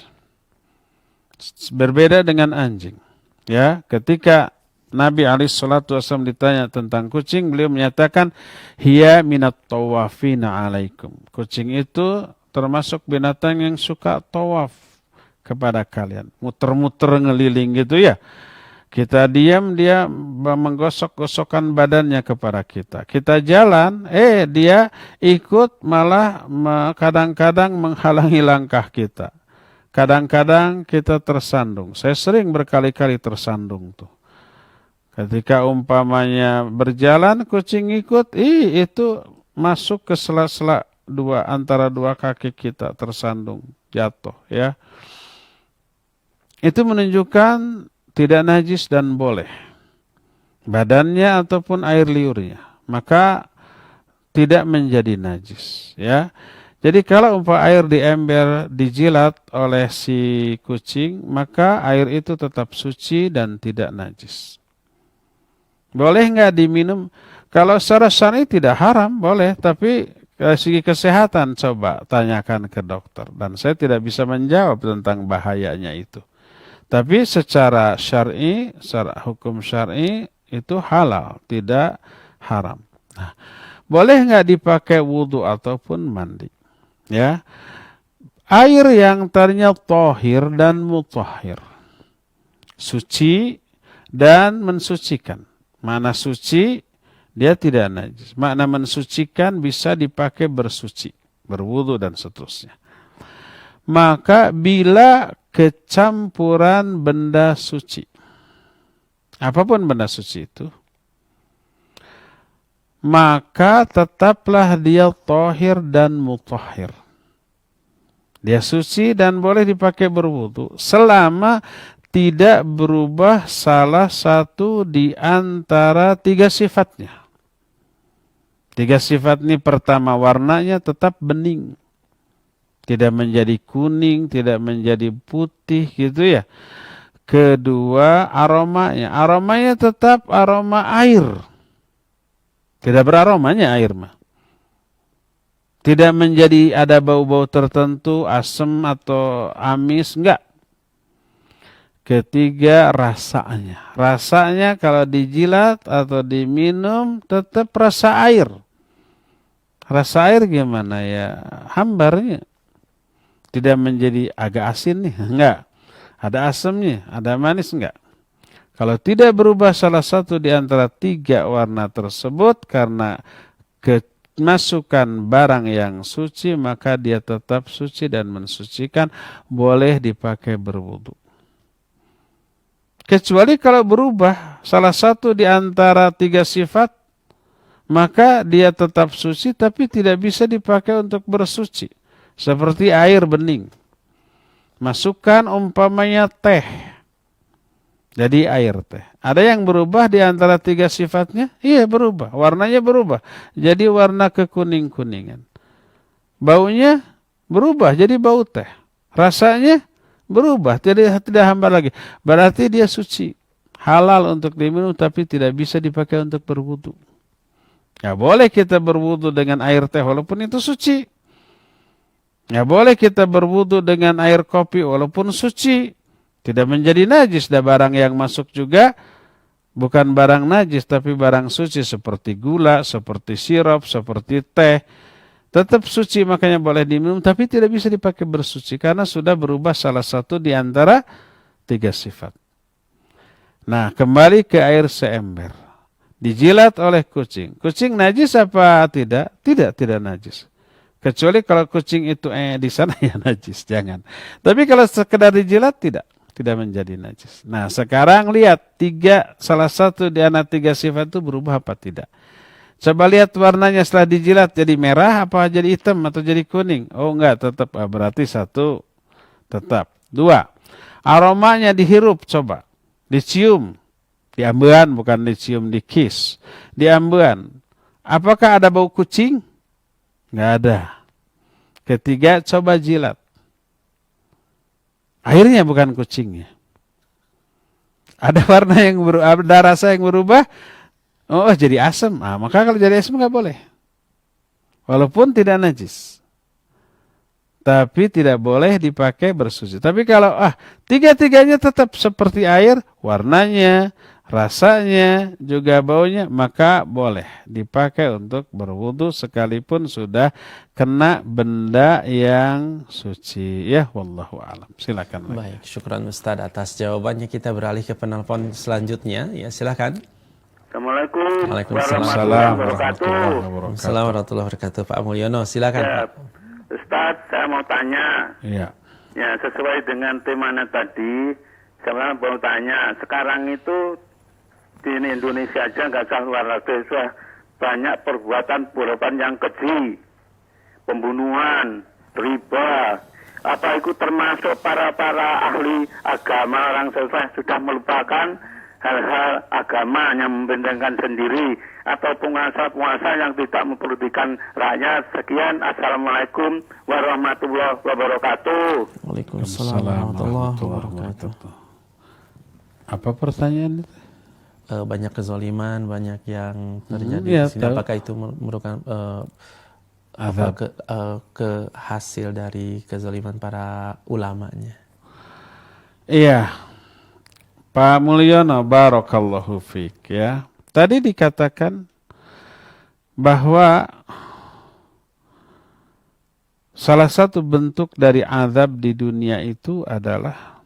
Berbeda dengan anjing. Ya, ketika Nabi SAW ditanya tentang kucing, beliau menyatakan, hiya minat tawafina alaikum. Kucing itu termasuk binatang yang suka tawaf kepada kalian. Muter-muter ngeliling gitu ya. Kita diam, dia menggosok-gosokkan badannya kepada kita. Kita jalan, dia ikut malah kadang-kadang menghalangi langkah kita. Kadang-kadang kita tersandung. Saya sering berkali-kali tersandung tuh. Ketika umpamanya berjalan, kucing ikut, itu masuk ke sela-sela antara dua kaki kita, tersandung, jatuh ya. Itu menunjukkan tidak najis dan boleh badannya ataupun air liurnya, maka tidak menjadi najis ya. Jadi kalau air di ember dijilat oleh si kucing, maka air itu tetap suci dan tidak najis. Boleh nggak diminum? Kalau secara syar'i tidak haram, boleh, tapi dari segi kesehatan coba tanyakan ke dokter, dan saya tidak bisa menjawab tentang bahayanya itu. Tapi secara syar'i, secara hukum syar'i itu halal, tidak haram. Nah, boleh nggak dipakai wudhu ataupun mandi? Ya, air yang tadinya tohir dan mutahhir, suci dan mensucikan. Mana suci, dia tidak najis. Makna mensucikan bisa dipakai bersuci, berwudhu dan seterusnya. Maka bila kecampuran benda suci, apapun benda suci itu, maka tetaplah dia tohir dan mutahhir. Dia suci dan boleh dipakai berwudu selama tidak berubah salah satu di antara tiga sifatnya. Tiga sifat ini, pertama warnanya tetap bening, tidak menjadi kuning, tidak menjadi putih gitu ya. Kedua, aromanya tetap aroma air. Tidak beraromanya air mah. Tidak menjadi ada bau-bau tertentu, asam atau amis, enggak. Ketiga, rasanya. Rasanya kalau dijilat atau diminum tetap rasa air. Rasa air gimana ya? Hambarnya. Tidak menjadi agak asin nih, enggak. Ada asamnya, ada manis, enggak. Kalau tidak berubah salah satu di antara tiga warna tersebut karena kemasukan barang yang suci, maka dia tetap suci dan mensucikan, boleh dipakai berwudu. Kecuali kalau berubah salah satu di antara tiga sifat, maka dia tetap suci tapi tidak bisa dipakai untuk bersuci. Seperti air bening. Masukkan umpamanya teh. Jadi air teh. Ada yang berubah di antara tiga sifatnya? Iya, berubah. Warnanya berubah. Jadi warna kekuning-kuningan. Baunya berubah jadi bau teh. Rasanya berubah, tidak hambar lagi. Berarti dia suci. Halal untuk diminum tapi tidak bisa dipakai untuk berwudu. Ya boleh kita berwudu dengan air teh walaupun itu suci. Ya boleh kita berwudu dengan air kopi walaupun suci. Tidak menjadi najis. Dan barang yang masuk juga bukan barang najis tapi barang suci seperti gula, seperti sirup, seperti teh. Tetap suci, makanya boleh diminum tapi tidak bisa dipakai bersuci karena sudah berubah salah satu di antara tiga sifat. Nah, kembali ke air seember. Dijilat oleh kucing. Kucing najis apa tidak? Tidak najis. Kecuali kalau kucing itu di sana ya najis, jangan. Tapi kalau sekedar dijilat tidak menjadi najis. Nah, sekarang lihat salah satu di antara tiga sifat itu berubah apa tidak. Coba lihat warnanya setelah dijilat jadi merah apa jadi hitam atau jadi kuning. Oh enggak, tetap. Berarti satu tetap. Dua, aromanya dihirup coba. Dicium. Diambean, bukan dicium, dikis. Diambean. Apakah ada bau kucing? Enggak ada. Ketiga, coba jilat. Airnya bukan kucingnya. Ada warna yang berubah, ada rasa yang berubah. Oh, jadi asam. Maka kalau jadi asam nggak boleh. Walaupun tidak najis. Tapi tidak boleh dipakai bersuci. Tapi kalau tiga-tiganya tetap seperti air, warnanya, rasanya, juga baunya, maka boleh dipakai untuk berwudu sekalipun sudah kena benda yang suci. Ya, wallahu alam. Silakan. Baik, syukran Ustaz atas jawabannya. Kita beralih ke penelpon selanjutnya. Ya, silakan. Assalamualaikum Waalaikumsalam warahmatullahi warahmatullahi wabarakatuh. Pak Mulyono, silakan. Ya, Pak. Ustaz, saya mau tanya. Iya. Ya, sesuai dengan temanya tadi, saya mau tanya. Sekarang itu di Indonesia aja nggak usah luar negeri, banyak perbuatan yang keji, pembunuhan, riba. Apa itu termasuk para ahli agama orang sudah melupakan hal-hal agama yang membentengkan sendiri, atau penguasa-penguasa yang tidak memperdulikan rakyat. Sekian, assalamualaikum warahmatullahi wabarakatuh. Waalaikumsalam warahmatullahi wabarakatuh. Apa pertanyaan itu? Banyak kezaliman, banyak yang terjadi Ya, di sini. Apakah itu merupakan ke hasil dari kezaliman para ulamanya? Iya. Pak Mulyono, barakallahu fiik, ya. Tadi dikatakan bahwa salah satu bentuk dari azab di dunia itu adalah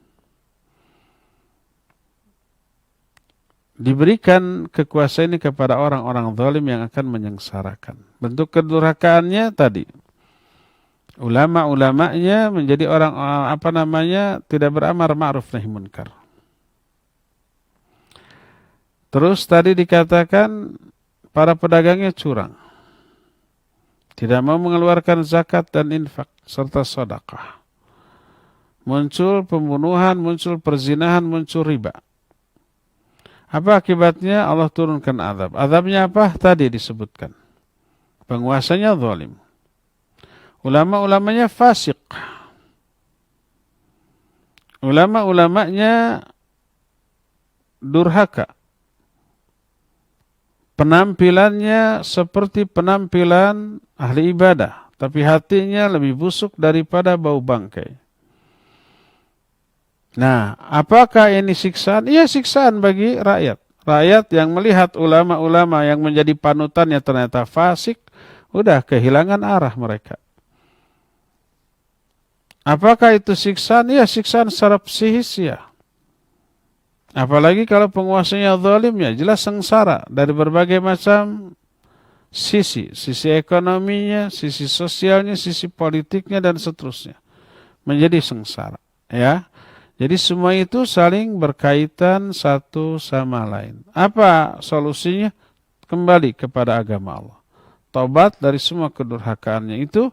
diberikan kekuasaan ini kepada orang-orang zalim yang akan menyengsarakan. Bentuk kedurhakaannya tadi, ulama-ulamanya menjadi orang tidak beramar ma'ruf nahi munkar. Terus tadi dikatakan para pedagangnya curang. Tidak mau mengeluarkan zakat dan infak serta sedekah. Muncul pembunuhan, muncul perzinahan, muncul riba. Apa akibatnya? Allah turunkan azab. Azabnya apa? Tadi disebutkan. Penguasanya zalim. Ulama-ulamanya fasik. Ulama-ulamanya durhaka. Penampilannya seperti penampilan ahli ibadah, tapi hatinya lebih busuk daripada bau bangkai. Nah, apakah ini siksaan? Iya, siksaan bagi rakyat. Rakyat yang melihat ulama-ulama yang menjadi panutannya ternyata fasik, udah kehilangan arah mereka. Apakah itu siksaan? Iya, siksaan secara psikis ya. Apalagi kalau penguasanya zalim, ya jelas sengsara dari berbagai macam sisi ekonominya, sisi sosialnya, sisi politiknya dan seterusnya. Menjadi sengsara, ya. Jadi semua itu saling berkaitan satu sama lain. Apa solusinya? Kembali kepada agama Allah. Tobat dari semua kedurhakaannya itu,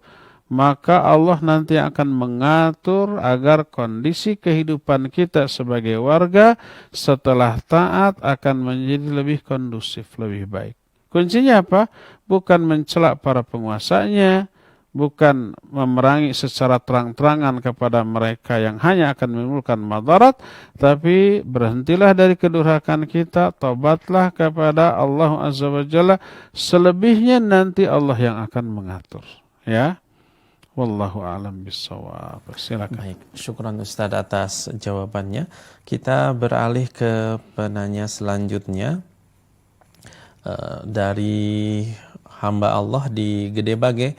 maka Allah nanti akan mengatur agar kondisi kehidupan kita sebagai warga setelah taat akan menjadi lebih kondusif, lebih baik. Kuncinya apa? Bukan mencela para penguasanya, bukan memerangi secara terang-terangan kepada mereka yang hanya akan menimbulkan madarat, tapi berhentilah dari kedurhakaan kita, tobatlah kepada Allah Azza wa Jalla, selebihnya nanti Allah yang akan mengatur. Ya. Wallahu a'lam bishawab. Silakan. Baik, syukran Ustaz atas jawabannya. Kita beralih ke penanya selanjutnya dari hamba Allah di Gede Bage.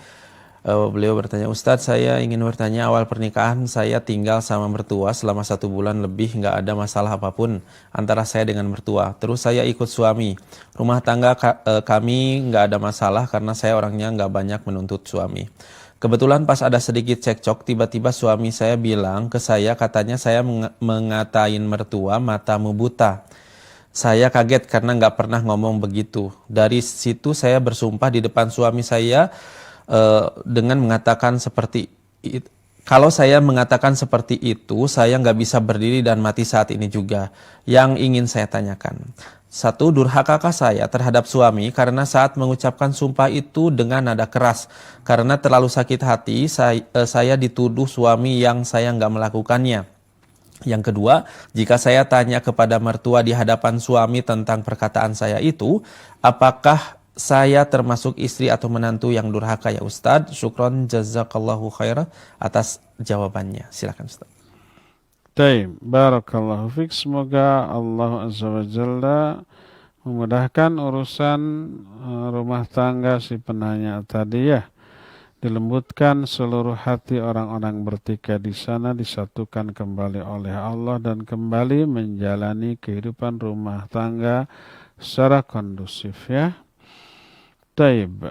Beliau bertanya, Ustadz, saya ingin bertanya, awal pernikahan saya tinggal sama mertua selama 1 bulan lebih, nggak ada masalah apapun antara saya dengan mertua. Terus saya ikut suami. Rumah tangga kami nggak ada masalah karena saya orangnya nggak banyak menuntut suami. Kebetulan pas ada sedikit cekcok, tiba-tiba suami saya bilang ke saya, katanya saya mengatain mertua matamu buta. Saya kaget karena nggak pernah ngomong begitu. Dari situ saya bersumpah di depan suami saya dengan mengatakan seperti itu. Kalau saya mengatakan seperti itu, saya nggak bisa berdiri dan mati saat ini juga. Yang ingin saya tanyakan, satu, durhakakah saya terhadap suami karena saat mengucapkan sumpah itu dengan nada keras? Karena terlalu sakit hati, saya dituduh suami yang saya nggak melakukannya. Yang kedua, jika saya tanya kepada mertua di hadapan suami tentang perkataan saya itu, apakah saya termasuk istri atau menantu yang durhaka ya Ustadz? Syukron jazakallahu khairah atas jawabannya. Silakan Ustadz. Taib, barakallahu fiik. Semoga Allah Azza wa Jalla memudahkan urusan rumah tangga si penanya tadi ya. Dilembutkan seluruh hati orang-orang bertikai di sana, disatukan kembali oleh Allah dan kembali menjalani kehidupan rumah tangga secara kondusif ya. Taib,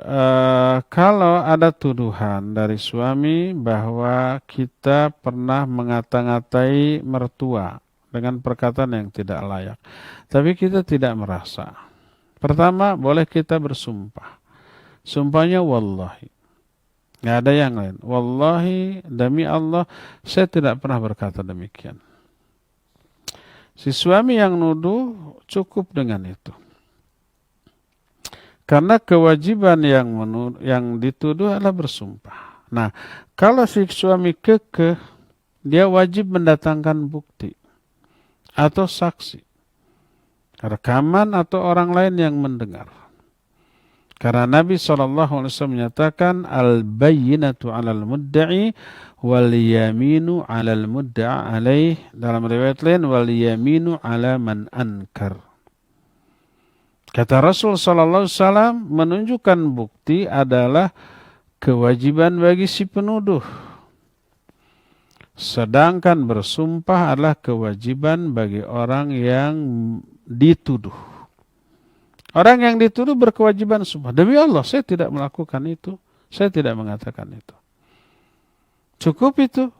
kalau ada tuduhan dari suami bahwa kita pernah mengata-ngatai mertua dengan perkataan yang tidak layak, tapi kita tidak merasa. Pertama, boleh kita bersumpah. Sumpahnya wallahi. Nggak ada yang lain. Wallahi, demi Allah, saya tidak pernah berkata demikian. Si suami yang nuduh cukup dengan itu. Karena kewajiban yang dituduh adalah bersumpah. Nah, kalau si suami kekeh, dia wajib mendatangkan bukti atau saksi, rekaman atau orang lain yang mendengar. Karena Nabi SAW menyatakan al-bayyinatu 'alal mudda'i wal yaminu 'alal mudda'a alaih. Dalam riwayat lain wal yaminu 'ala man ankar. Kata Rasul SAW menunjukkan bukti adalah kewajiban bagi si penuduh. Sedangkan bersumpah adalah kewajiban bagi orang yang dituduh. Orang yang dituduh berkewajiban sumpah. Demi Allah, saya tidak melakukan itu. Saya tidak mengatakan itu. Cukup itu.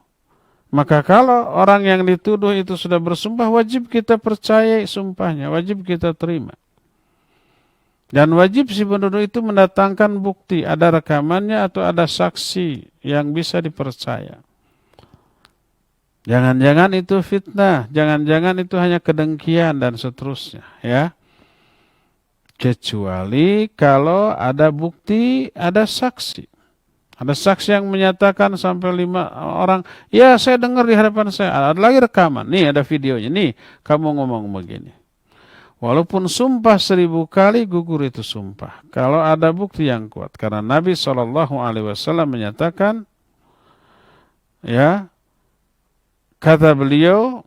Maka kalau orang yang dituduh itu sudah bersumpah, wajib kita percaya sumpahnya. Wajib kita terima. Dan wajib si penuduh itu mendatangkan bukti. Ada rekamannya atau ada saksi yang bisa dipercaya. Jangan-jangan itu fitnah. Jangan-jangan itu hanya kedengkian dan seterusnya. Ya. Kecuali kalau ada bukti, ada saksi. Ada saksi yang menyatakan sampai 5 orang, ya saya dengar di hadapan saya, ada lagi rekaman, nih ada videonya, nih kamu ngomong begini. Walaupun sumpah 1000 kali, gugur itu sumpah. Kalau ada bukti yang kuat. Karena Nabi SAW menyatakan, ya, kata beliau,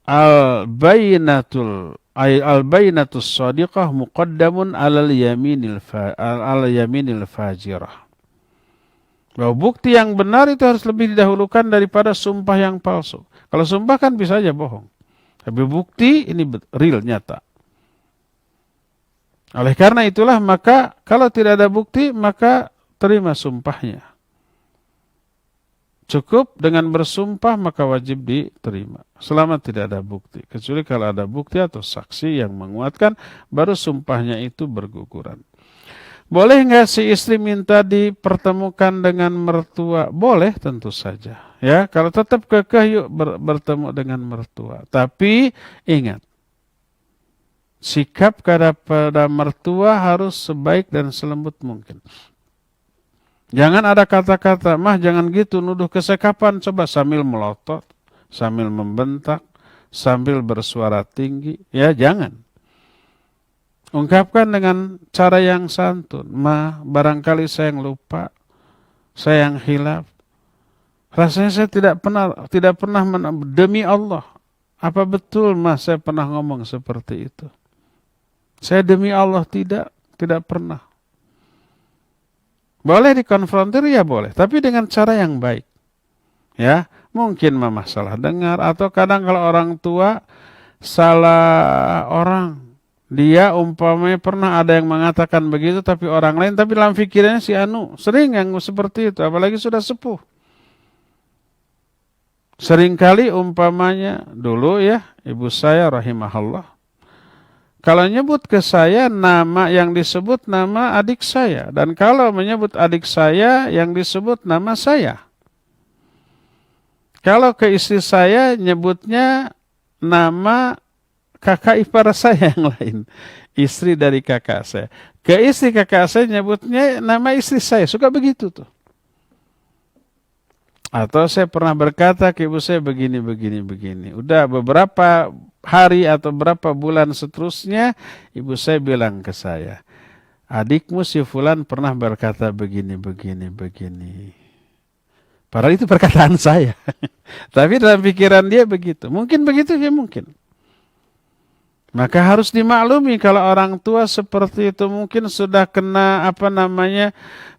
al-bayyinatus shadiqah muqaddamun alal yaminil fajirah. Bahwa bukti yang benar itu harus lebih didahulukan daripada sumpah yang palsu. Kalau sumpah kan bisa aja bohong. Tapi bukti ini real, nyata. Oleh karena itulah maka kalau tidak ada bukti maka terima sumpahnya. Cukup dengan bersumpah maka wajib diterima. Selama tidak ada bukti. Kecuali kalau ada bukti atau saksi yang menguatkan baru sumpahnya itu berguguran. Boleh nggak si istri minta dipertemukan dengan mertua? Boleh tentu saja. Ya, kalau tetap kekeh yuk bertemu dengan mertua. Tapi ingat, sikap kepada mertua harus sebaik dan selembut mungkin. Jangan ada kata-kata, mah jangan gitu, nuduh kesekapan, coba sambil melotot, sambil membentak, sambil bersuara tinggi. Ya jangan. Ungkapkan dengan cara yang santun. Ma, barangkali saya yang lupa, saya yang hilaf. Rasanya saya tidak pernah demi Allah. Apa betul mas saya pernah ngomong seperti itu? Saya demi Allah tidak pernah. Boleh dikonfrontir ya boleh, tapi dengan cara yang baik. Ya, mungkin mama salah dengar atau kadang kalau orang tua salah orang. Dia umpamanya pernah ada yang mengatakan begitu tapi orang lain, tapi dalam pikirannya si anu sering yang seperti itu, apalagi sudah sepuh. Seringkali umpamanya dulu ya, ibu saya rahimahullah, kalau nyebut ke saya, nama yang disebut nama adik saya. Dan kalau menyebut adik saya, yang disebut nama saya. Kalau ke istri saya, nyebutnya nama kakak ipar saya yang lain. Istri dari kakak saya. Ke istri kakak saya, nyebutnya nama istri saya. Suka begitu tuh. Atau saya pernah berkata ke ibu saya begini. Udah beberapa hari atau berapa bulan seterusnya, ibu saya bilang ke saya, adikmu si Fulan pernah berkata begini. Padahal itu perkataan saya. Tapi dalam pikiran dia begitu. Mungkin begitu ya mungkin. Maka harus dimaklumi kalau orang tua seperti itu mungkin sudah kena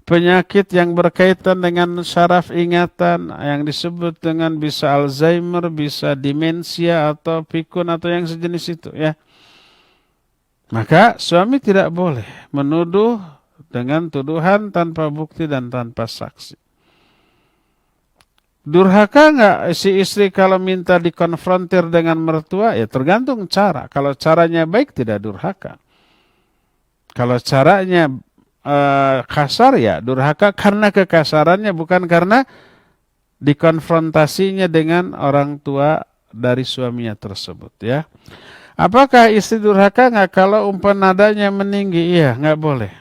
penyakit yang berkaitan dengan saraf ingatan yang disebut dengan bisa Alzheimer, bisa demensia atau pikun atau yang sejenis itu ya. Maka suami tidak boleh menuduh dengan tuduhan tanpa bukti dan tanpa saksi. Durhaka nggak si istri kalau minta dikonfrontir dengan mertua? Ya tergantung cara. Kalau caranya baik tidak durhaka. Kalau caranya kasar ya durhaka karena kekasarannya bukan karena dikonfrontasinya dengan orang tua dari suaminya tersebut ya. Apakah istri durhaka nggak kalau umpan nadanya meninggi? Iya nggak boleh.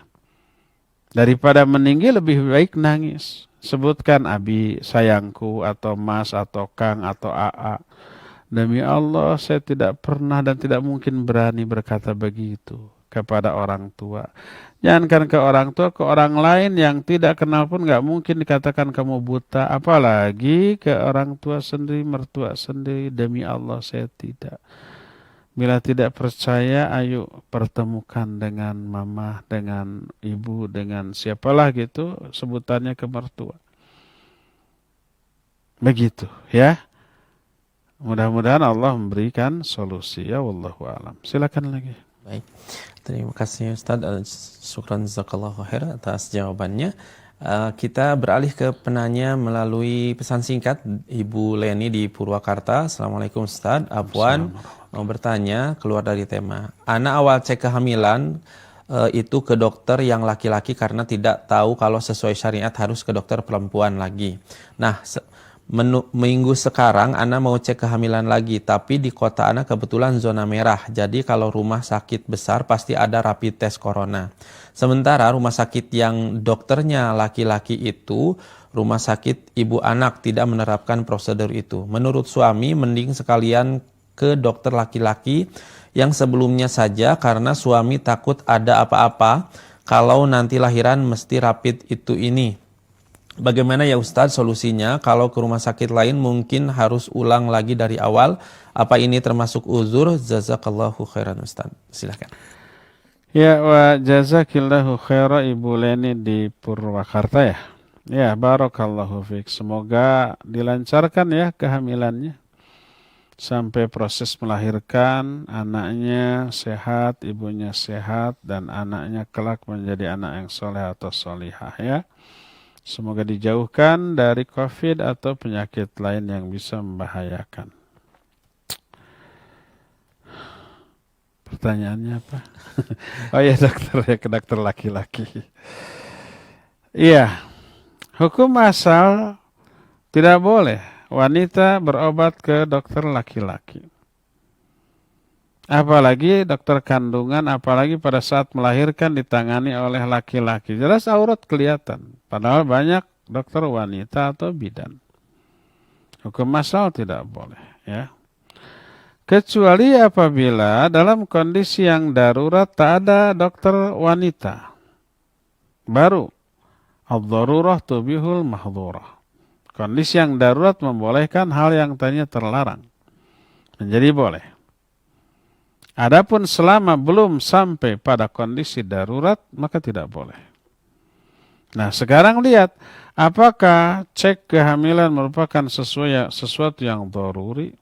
Daripada meninggi lebih baik nangis. Sebutkan abi sayangku atau mas atau kang atau aa. Demi Allah saya tidak pernah dan tidak mungkin berani berkata begitu kepada orang tua. Jangankan ke orang tua, ke orang lain yang tidak kenal pun nggak mungkin dikatakan kamu buta. Apalagi ke orang tua sendiri, mertua sendiri. Demi Allah saya tidak. Bila tidak percaya, ayo pertemukan dengan mama, dengan ibu, dengan siapalah gitu sebutannya ke mertua. Begitu ya. Mudah-mudahan Allah memberikan solusi ya wallahu alam. Silakan lagi. Baik. Terima kasih Ustaz. Syukran jazakallahu khair atas jawabannya. Kita beralih ke penanya melalui pesan singkat Ibu Leni di Purwakarta. Assalamualaikum Ustaz. Afwan, mau bertanya keluar dari tema. Anak awal cek kehamilan itu ke dokter yang laki-laki karena tidak tahu kalau sesuai syariat harus ke dokter perempuan lagi. Nah, minggu sekarang Ana mau cek kehamilan lagi, tapi di kota Ana kebetulan zona merah. Jadi kalau rumah sakit besar pasti ada rapid test corona. Sementara rumah sakit yang dokternya laki-laki itu rumah sakit ibu anak tidak menerapkan prosedur itu. Menurut suami mending sekalian ke dokter laki-laki yang sebelumnya saja karena suami takut ada apa-apa kalau nanti lahiran mesti rapid itu ini. Bagaimana ya Ustadz solusinya kalau ke rumah sakit lain mungkin harus ulang lagi dari awal? Apa ini termasuk uzur? Jazakallahu khairan Ustadz. Silakan. Ya wa jazakillahu khairan Ibu Leni di Purwakarta ya. Ya barakallahu fiik. Semoga dilancarkan ya kehamilannya. Sampai proses melahirkan, anaknya sehat, ibunya sehat, dan anaknya kelak menjadi anak yang soleh atau solihah ya. Semoga dijauhkan dari COVID atau penyakit lain yang bisa membahayakan. Pertanyaannya apa? Oh ya dokter ya, ke dokter laki-laki. Iya, hukum asal tidak boleh wanita berobat ke dokter laki-laki. Apalagi dokter kandungan, apalagi pada saat melahirkan ditangani oleh laki-laki. Jelas aurat kelihatan. Padahal banyak dokter wanita atau bidan. Hukum asal tidak boleh. Ya. Kecuali apabila dalam kondisi yang darurat tak ada dokter wanita. Baru. Ad-darurah tubihul mahdurah. Kondisi yang darurat membolehkan hal yang tadinya terlarang. Menjadi boleh. Adapun selama belum sampai pada kondisi darurat, maka tidak boleh. Nah, sekarang lihat, apakah cek kehamilan merupakan sesuatu yang daruri?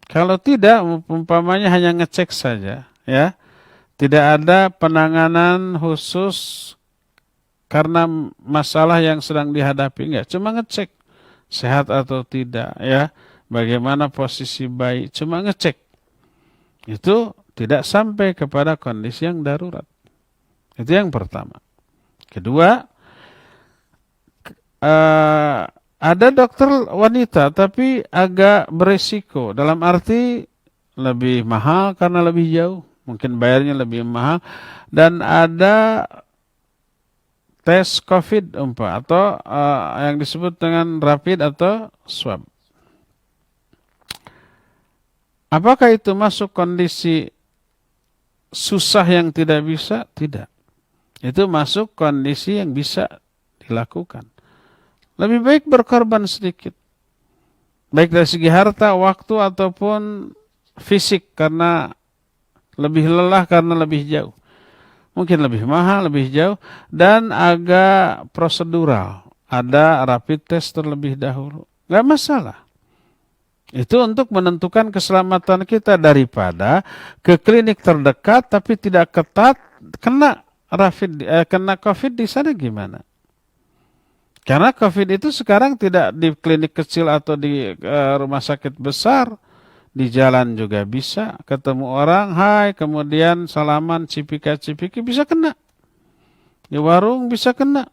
Kalau tidak, umpamanya hanya ngecek saja, ya, tidak ada penanganan khusus karena masalah yang sedang dihadapi, enggak, cuma ngecek. sehat atau tidak, ya, bagaimana posisi bayi, cuma ngecek. Itu tidak sampai kepada kondisi yang darurat. Itu yang pertama. Kedua, ada dokter wanita tapi agak beresiko, dalam arti lebih mahal karena lebih jauh, mungkin bayarnya lebih mahal, dan ada tes COVID atau yang disebut dengan rapid atau swab. Apakah itu masuk kondisi susah yang tidak bisa? Tidak. Itu masuk kondisi yang bisa dilakukan. Lebih baik berkorban sedikit. Baik dari segi harta, waktu, ataupun fisik, karena lebih lelah, karena lebih jauh. Mungkin lebih mahal, lebih jauh, dan agak prosedural. Ada rapid test terlebih dahulu. Nggak masalah. Itu untuk menentukan keselamatan kita, daripada ke klinik terdekat tapi tidak ketat, kena COVID di sana gimana? Karena COVID itu sekarang tidak di klinik kecil atau di rumah sakit besar, di jalan juga bisa ketemu orang, hai, kemudian salaman, cipika-cipiki, bisa kena. Di warung bisa kena,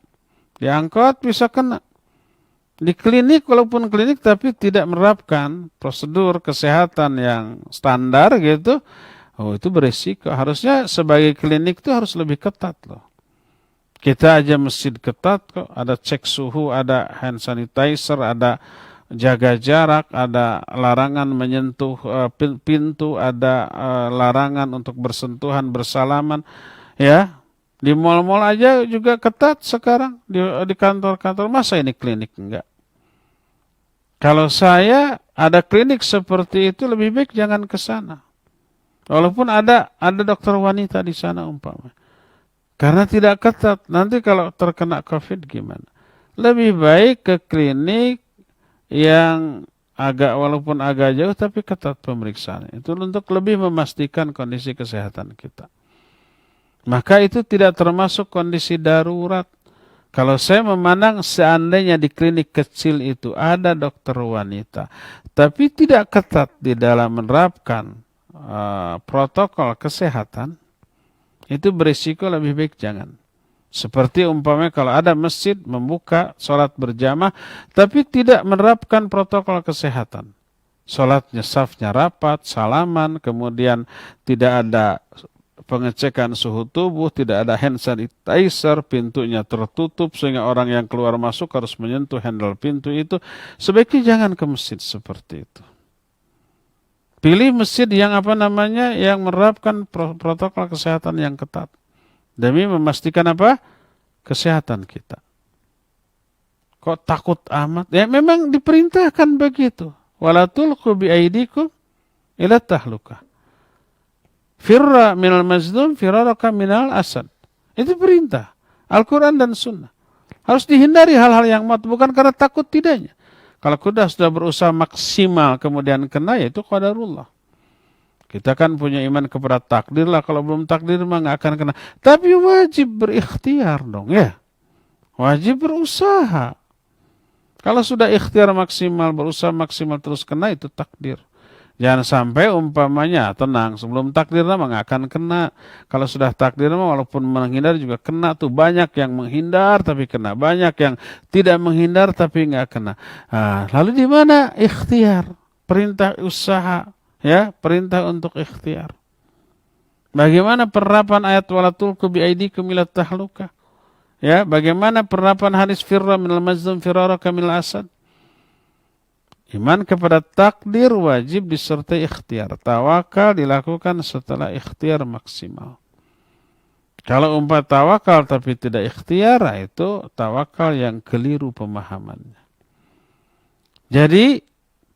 di angkot bisa kena. Di klinik, walaupun klinik tapi tidak menerapkan prosedur kesehatan yang standar gitu, oh itu beresiko. Harusnya sebagai klinik itu harus lebih ketat loh. Kita aja masjid ketat kok, ada cek suhu, ada hand sanitizer, ada jaga jarak, ada larangan menyentuh pintu, ada larangan untuk bersentuhan, bersalaman, ya. Di mal-mal aja juga ketat sekarang, di kantor-kantor, masa ini klinik enggak? Kalau saya ada klinik seperti itu, lebih baik jangan ke sana. Walaupun ada dokter wanita di sana umpamanya. Karena tidak ketat, nanti kalau terkena COVID gimana? Lebih baik ke klinik yang walaupun agak jauh tapi ketat pemeriksaan. Itu untuk lebih memastikan kondisi kesehatan kita. Maka itu tidak termasuk kondisi darurat. Kalau saya memandang seandainya di klinik kecil itu ada dokter wanita, tapi tidak ketat di dalam menerapkan protokol kesehatan, itu berisiko lebih baik jangan. Seperti umpamanya kalau ada masjid membuka sholat berjamaah, tapi tidak menerapkan protokol kesehatan. Sholatnya safnya rapat, salaman, kemudian tidak ada pengecekan suhu tubuh, tidak ada hand sanitizer, pintunya tertutup sehingga orang yang keluar masuk harus menyentuh handle pintu itu. Sebaiknya jangan ke masjid seperti itu. Pilih masjid yang yang menerapkan protokol kesehatan yang ketat demi memastikan kesehatan kita. Kok takut amat? Ya memang diperintahkan begitu. Wala tulqu bi aydikum ila tahlukah. Firra minal mazlum firaraka minal asad. Itu perintah Al-Quran dan Sunnah. Harus dihindari hal-hal yang bukan karena takut tidaknya. Kalau kuda sudah berusaha maksimal kemudian kena, ya itu qadarullah. Kita kan punya iman kepada takdir lah. Kalau belum takdir mah nggak akan kena. Tapi wajib berikhtiar dong ya. Wajib berusaha. Kalau sudah ikhtiar maksimal, berusaha maksimal terus kena, itu takdir. Jangan sampai umpamanya tenang, sebelum takdir mah nggak akan kena. Kalau sudah takdir mah walaupun menghindar juga kena tuh. Banyak yang menghindar tapi kena, banyak yang tidak menghindar tapi nggak kena. Nah, lalu di mana ikhtiar? Perintah usaha, ya, perintah untuk ikhtiar. Bagaimana penerapan ayat wala tulqu bi aydikum ila tahlukah? Ya, bagaimana penerapan hadis firra minal mazlum firaraka minal asad? Iman kepada takdir wajib disertai ikhtiar. Tawakal dilakukan setelah ikhtiar maksimal. Kalau tawakal tapi tidak ikhtiar, itu tawakal yang keliru pemahamannya. Jadi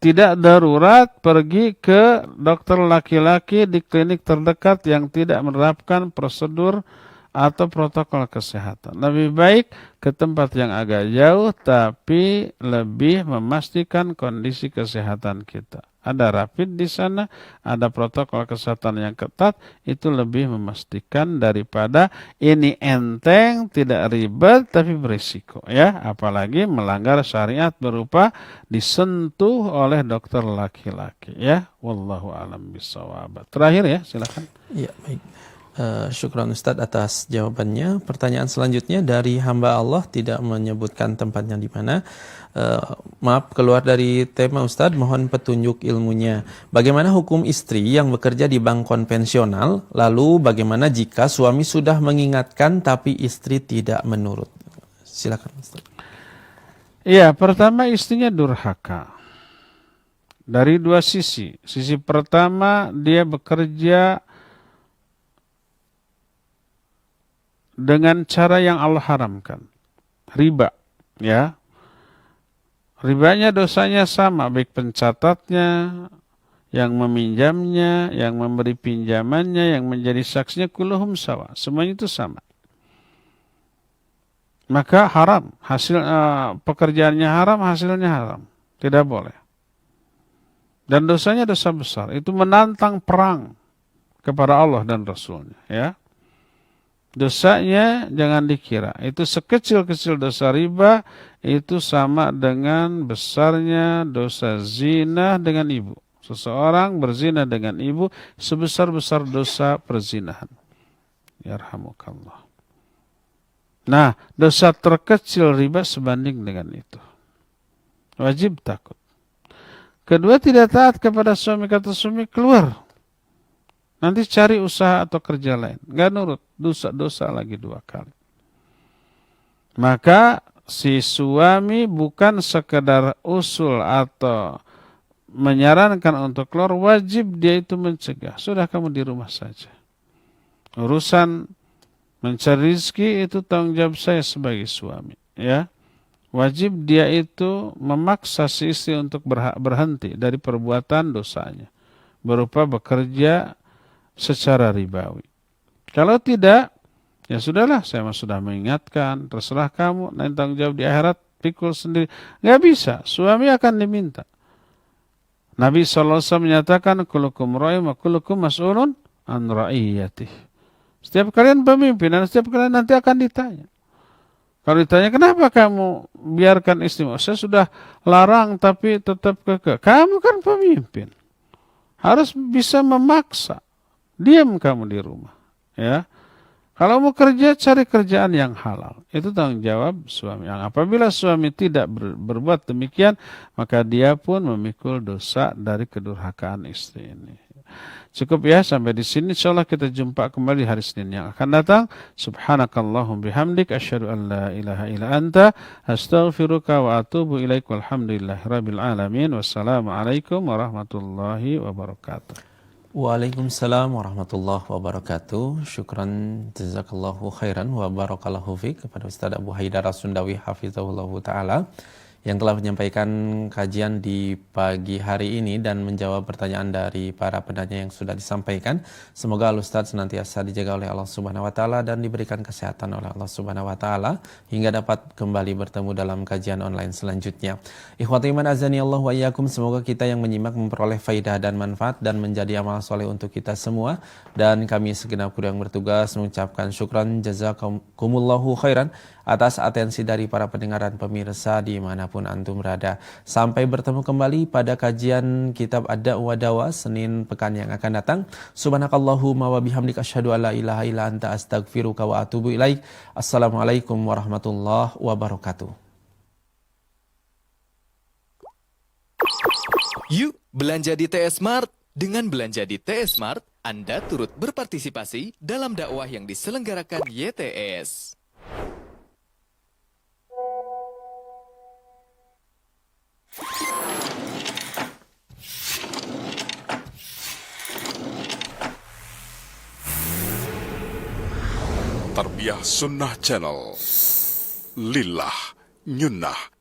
tidak darurat pergi ke dokter laki-laki di klinik terdekat yang tidak menerapkan prosedur atau protokol kesehatan. Lebih baik ke tempat yang agak jauh tapi lebih memastikan kondisi kesehatan kita. Ada rapid di sana, ada protokol kesehatan yang ketat, itu lebih memastikan daripada ini enteng, tidak ribet, tapi berisiko. Ya, apalagi melanggar syariat berupa disentuh oleh dokter laki-laki. Ya, wallahu a'lam bishawab. Terakhir ya, silakan. Ya, baik. Syukran Ustadz atas jawabannya. Pertanyaan selanjutnya dari hamba Allah, tidak menyebutkan tempatnya di mana. Maaf, keluar dari tema Ustadz, mohon petunjuk ilmunya. Bagaimana hukum istri yang bekerja di bank konvensional? Lalu bagaimana jika suami sudah mengingatkan tapi istri tidak menurut? Silakan Ustadz. Iya, pertama istrinya durhaka. Dari dua sisi. Sisi pertama, dia bekerja dengan cara yang Allah haramkan. Riba, ya. Ribanya dosanya sama, baik pencatatnya, yang meminjamnya, yang memberi pinjamannya, yang menjadi saksinya, kulluhum sawa. Semuanya itu sama. Maka haram, hasil pekerjaannya haram, hasilnya haram. Tidak boleh. Dan dosanya dosa besar. Itu menantang perang kepada Allah dan Rasulnya, ya. Dosanya jangan dikira. Itu sekecil-kecil dosa riba, itu sama dengan besarnya dosa zina dengan ibu. Seseorang berzina dengan ibu sebesar-besar dosa perzinahan. Yarhamukallah. Nah, dosa terkecil riba sebanding dengan itu. Wajib takut. Kedua, tidak taat kepada suami, kata suami, keluar. Nanti cari usaha atau kerja lain. Nggak nurut. Dosa-dosa lagi 2 kali. Maka si suami bukan sekedar usul atau menyarankan untuk keluar. Wajib dia itu mencegah. Sudah, kamu di rumah saja. Urusan mencari rezeki itu tanggung jawab saya sebagai suami. Ya. Wajib dia itu memaksa si istri untuk berhenti dari perbuatan dosanya. Berupa bekerja secara ribawi. Kalau tidak, ya sudahlah, saya sudah mengingatkan, terserah kamu, nanti tanggung jawab di akhirat, pikul sendiri. Nggak bisa, suami akan diminta. Nabi SAW menyatakan, kullukum ra'im wa kullukum mas'ulun an ra'iyatih. Setiap kalian pemimpin dan setiap kalian nanti akan ditanya. Kalau ditanya, kenapa kamu biarkan istrimu? Saya sudah larang tapi tetap kekeh. Kamu kan pemimpin. Harus bisa memaksa. Diam kamu di rumah, ya. Kalau mau kerja, cari kerjaan yang halal. Itu tanggung jawab suami. Apabila suami tidak berbuat demikian, maka dia pun memikul dosa dari kedurhakaan istri ini. Cukup ya, sampai di sini. Insyaallah kita jumpa kembali hari Senin yang akan datang. Subhanakallahum bihamdik, asyhadu an la ilaha illa anta, astaghfiruka wa atubu ilaik. Walhamdulillahirabbil alamin. Wassalamualaikum warahmatullahi wabarakatuh. Waalaikumsalam warahmatullahi wabarakatuh. Syukran jazakallahu khairan wa barakallahu fiik kepada Ustaz Abu Haidar As-Sundawi hafizahullahu taala yang telah menyampaikan kajian di pagi hari ini dan menjawab pertanyaan dari para penanya yang sudah disampaikan. Semoga Al-Ustaz senantiasa dijaga oleh Allah Subhanahu wa taala dan diberikan kesehatan oleh Allah Subhanahu wa taala hingga dapat kembali bertemu dalam kajian online selanjutnya. Ikhwati iman azani Allah wa iyyakum, semoga kita yang menyimak memperoleh faidah dan manfaat dan menjadi amal soleh untuk kita semua, dan kami segenap kru yang bertugas mengucapkan syukran jazakumullahu khairan atas atensi dari para pendengar dan pemirsa dimanapun antum berada. Sampai bertemu kembali pada kajian kitab Ad-Da'wah Dawa Senin pekan yang akan datang. Subhanakallahumma wa bihamdika asyhadu an la ilaha illa anta astaghfiruka wa atubu ilaik. Assalamualaikum warahmatullahi wabarakatuh. Yuk belanja di TS Mart. Dengan belanja di TS Mart, Anda turut berpartisipasi dalam dakwah yang diselenggarakan YTS. Tarbiyah Sunnah Channel. Lillah Nyunnah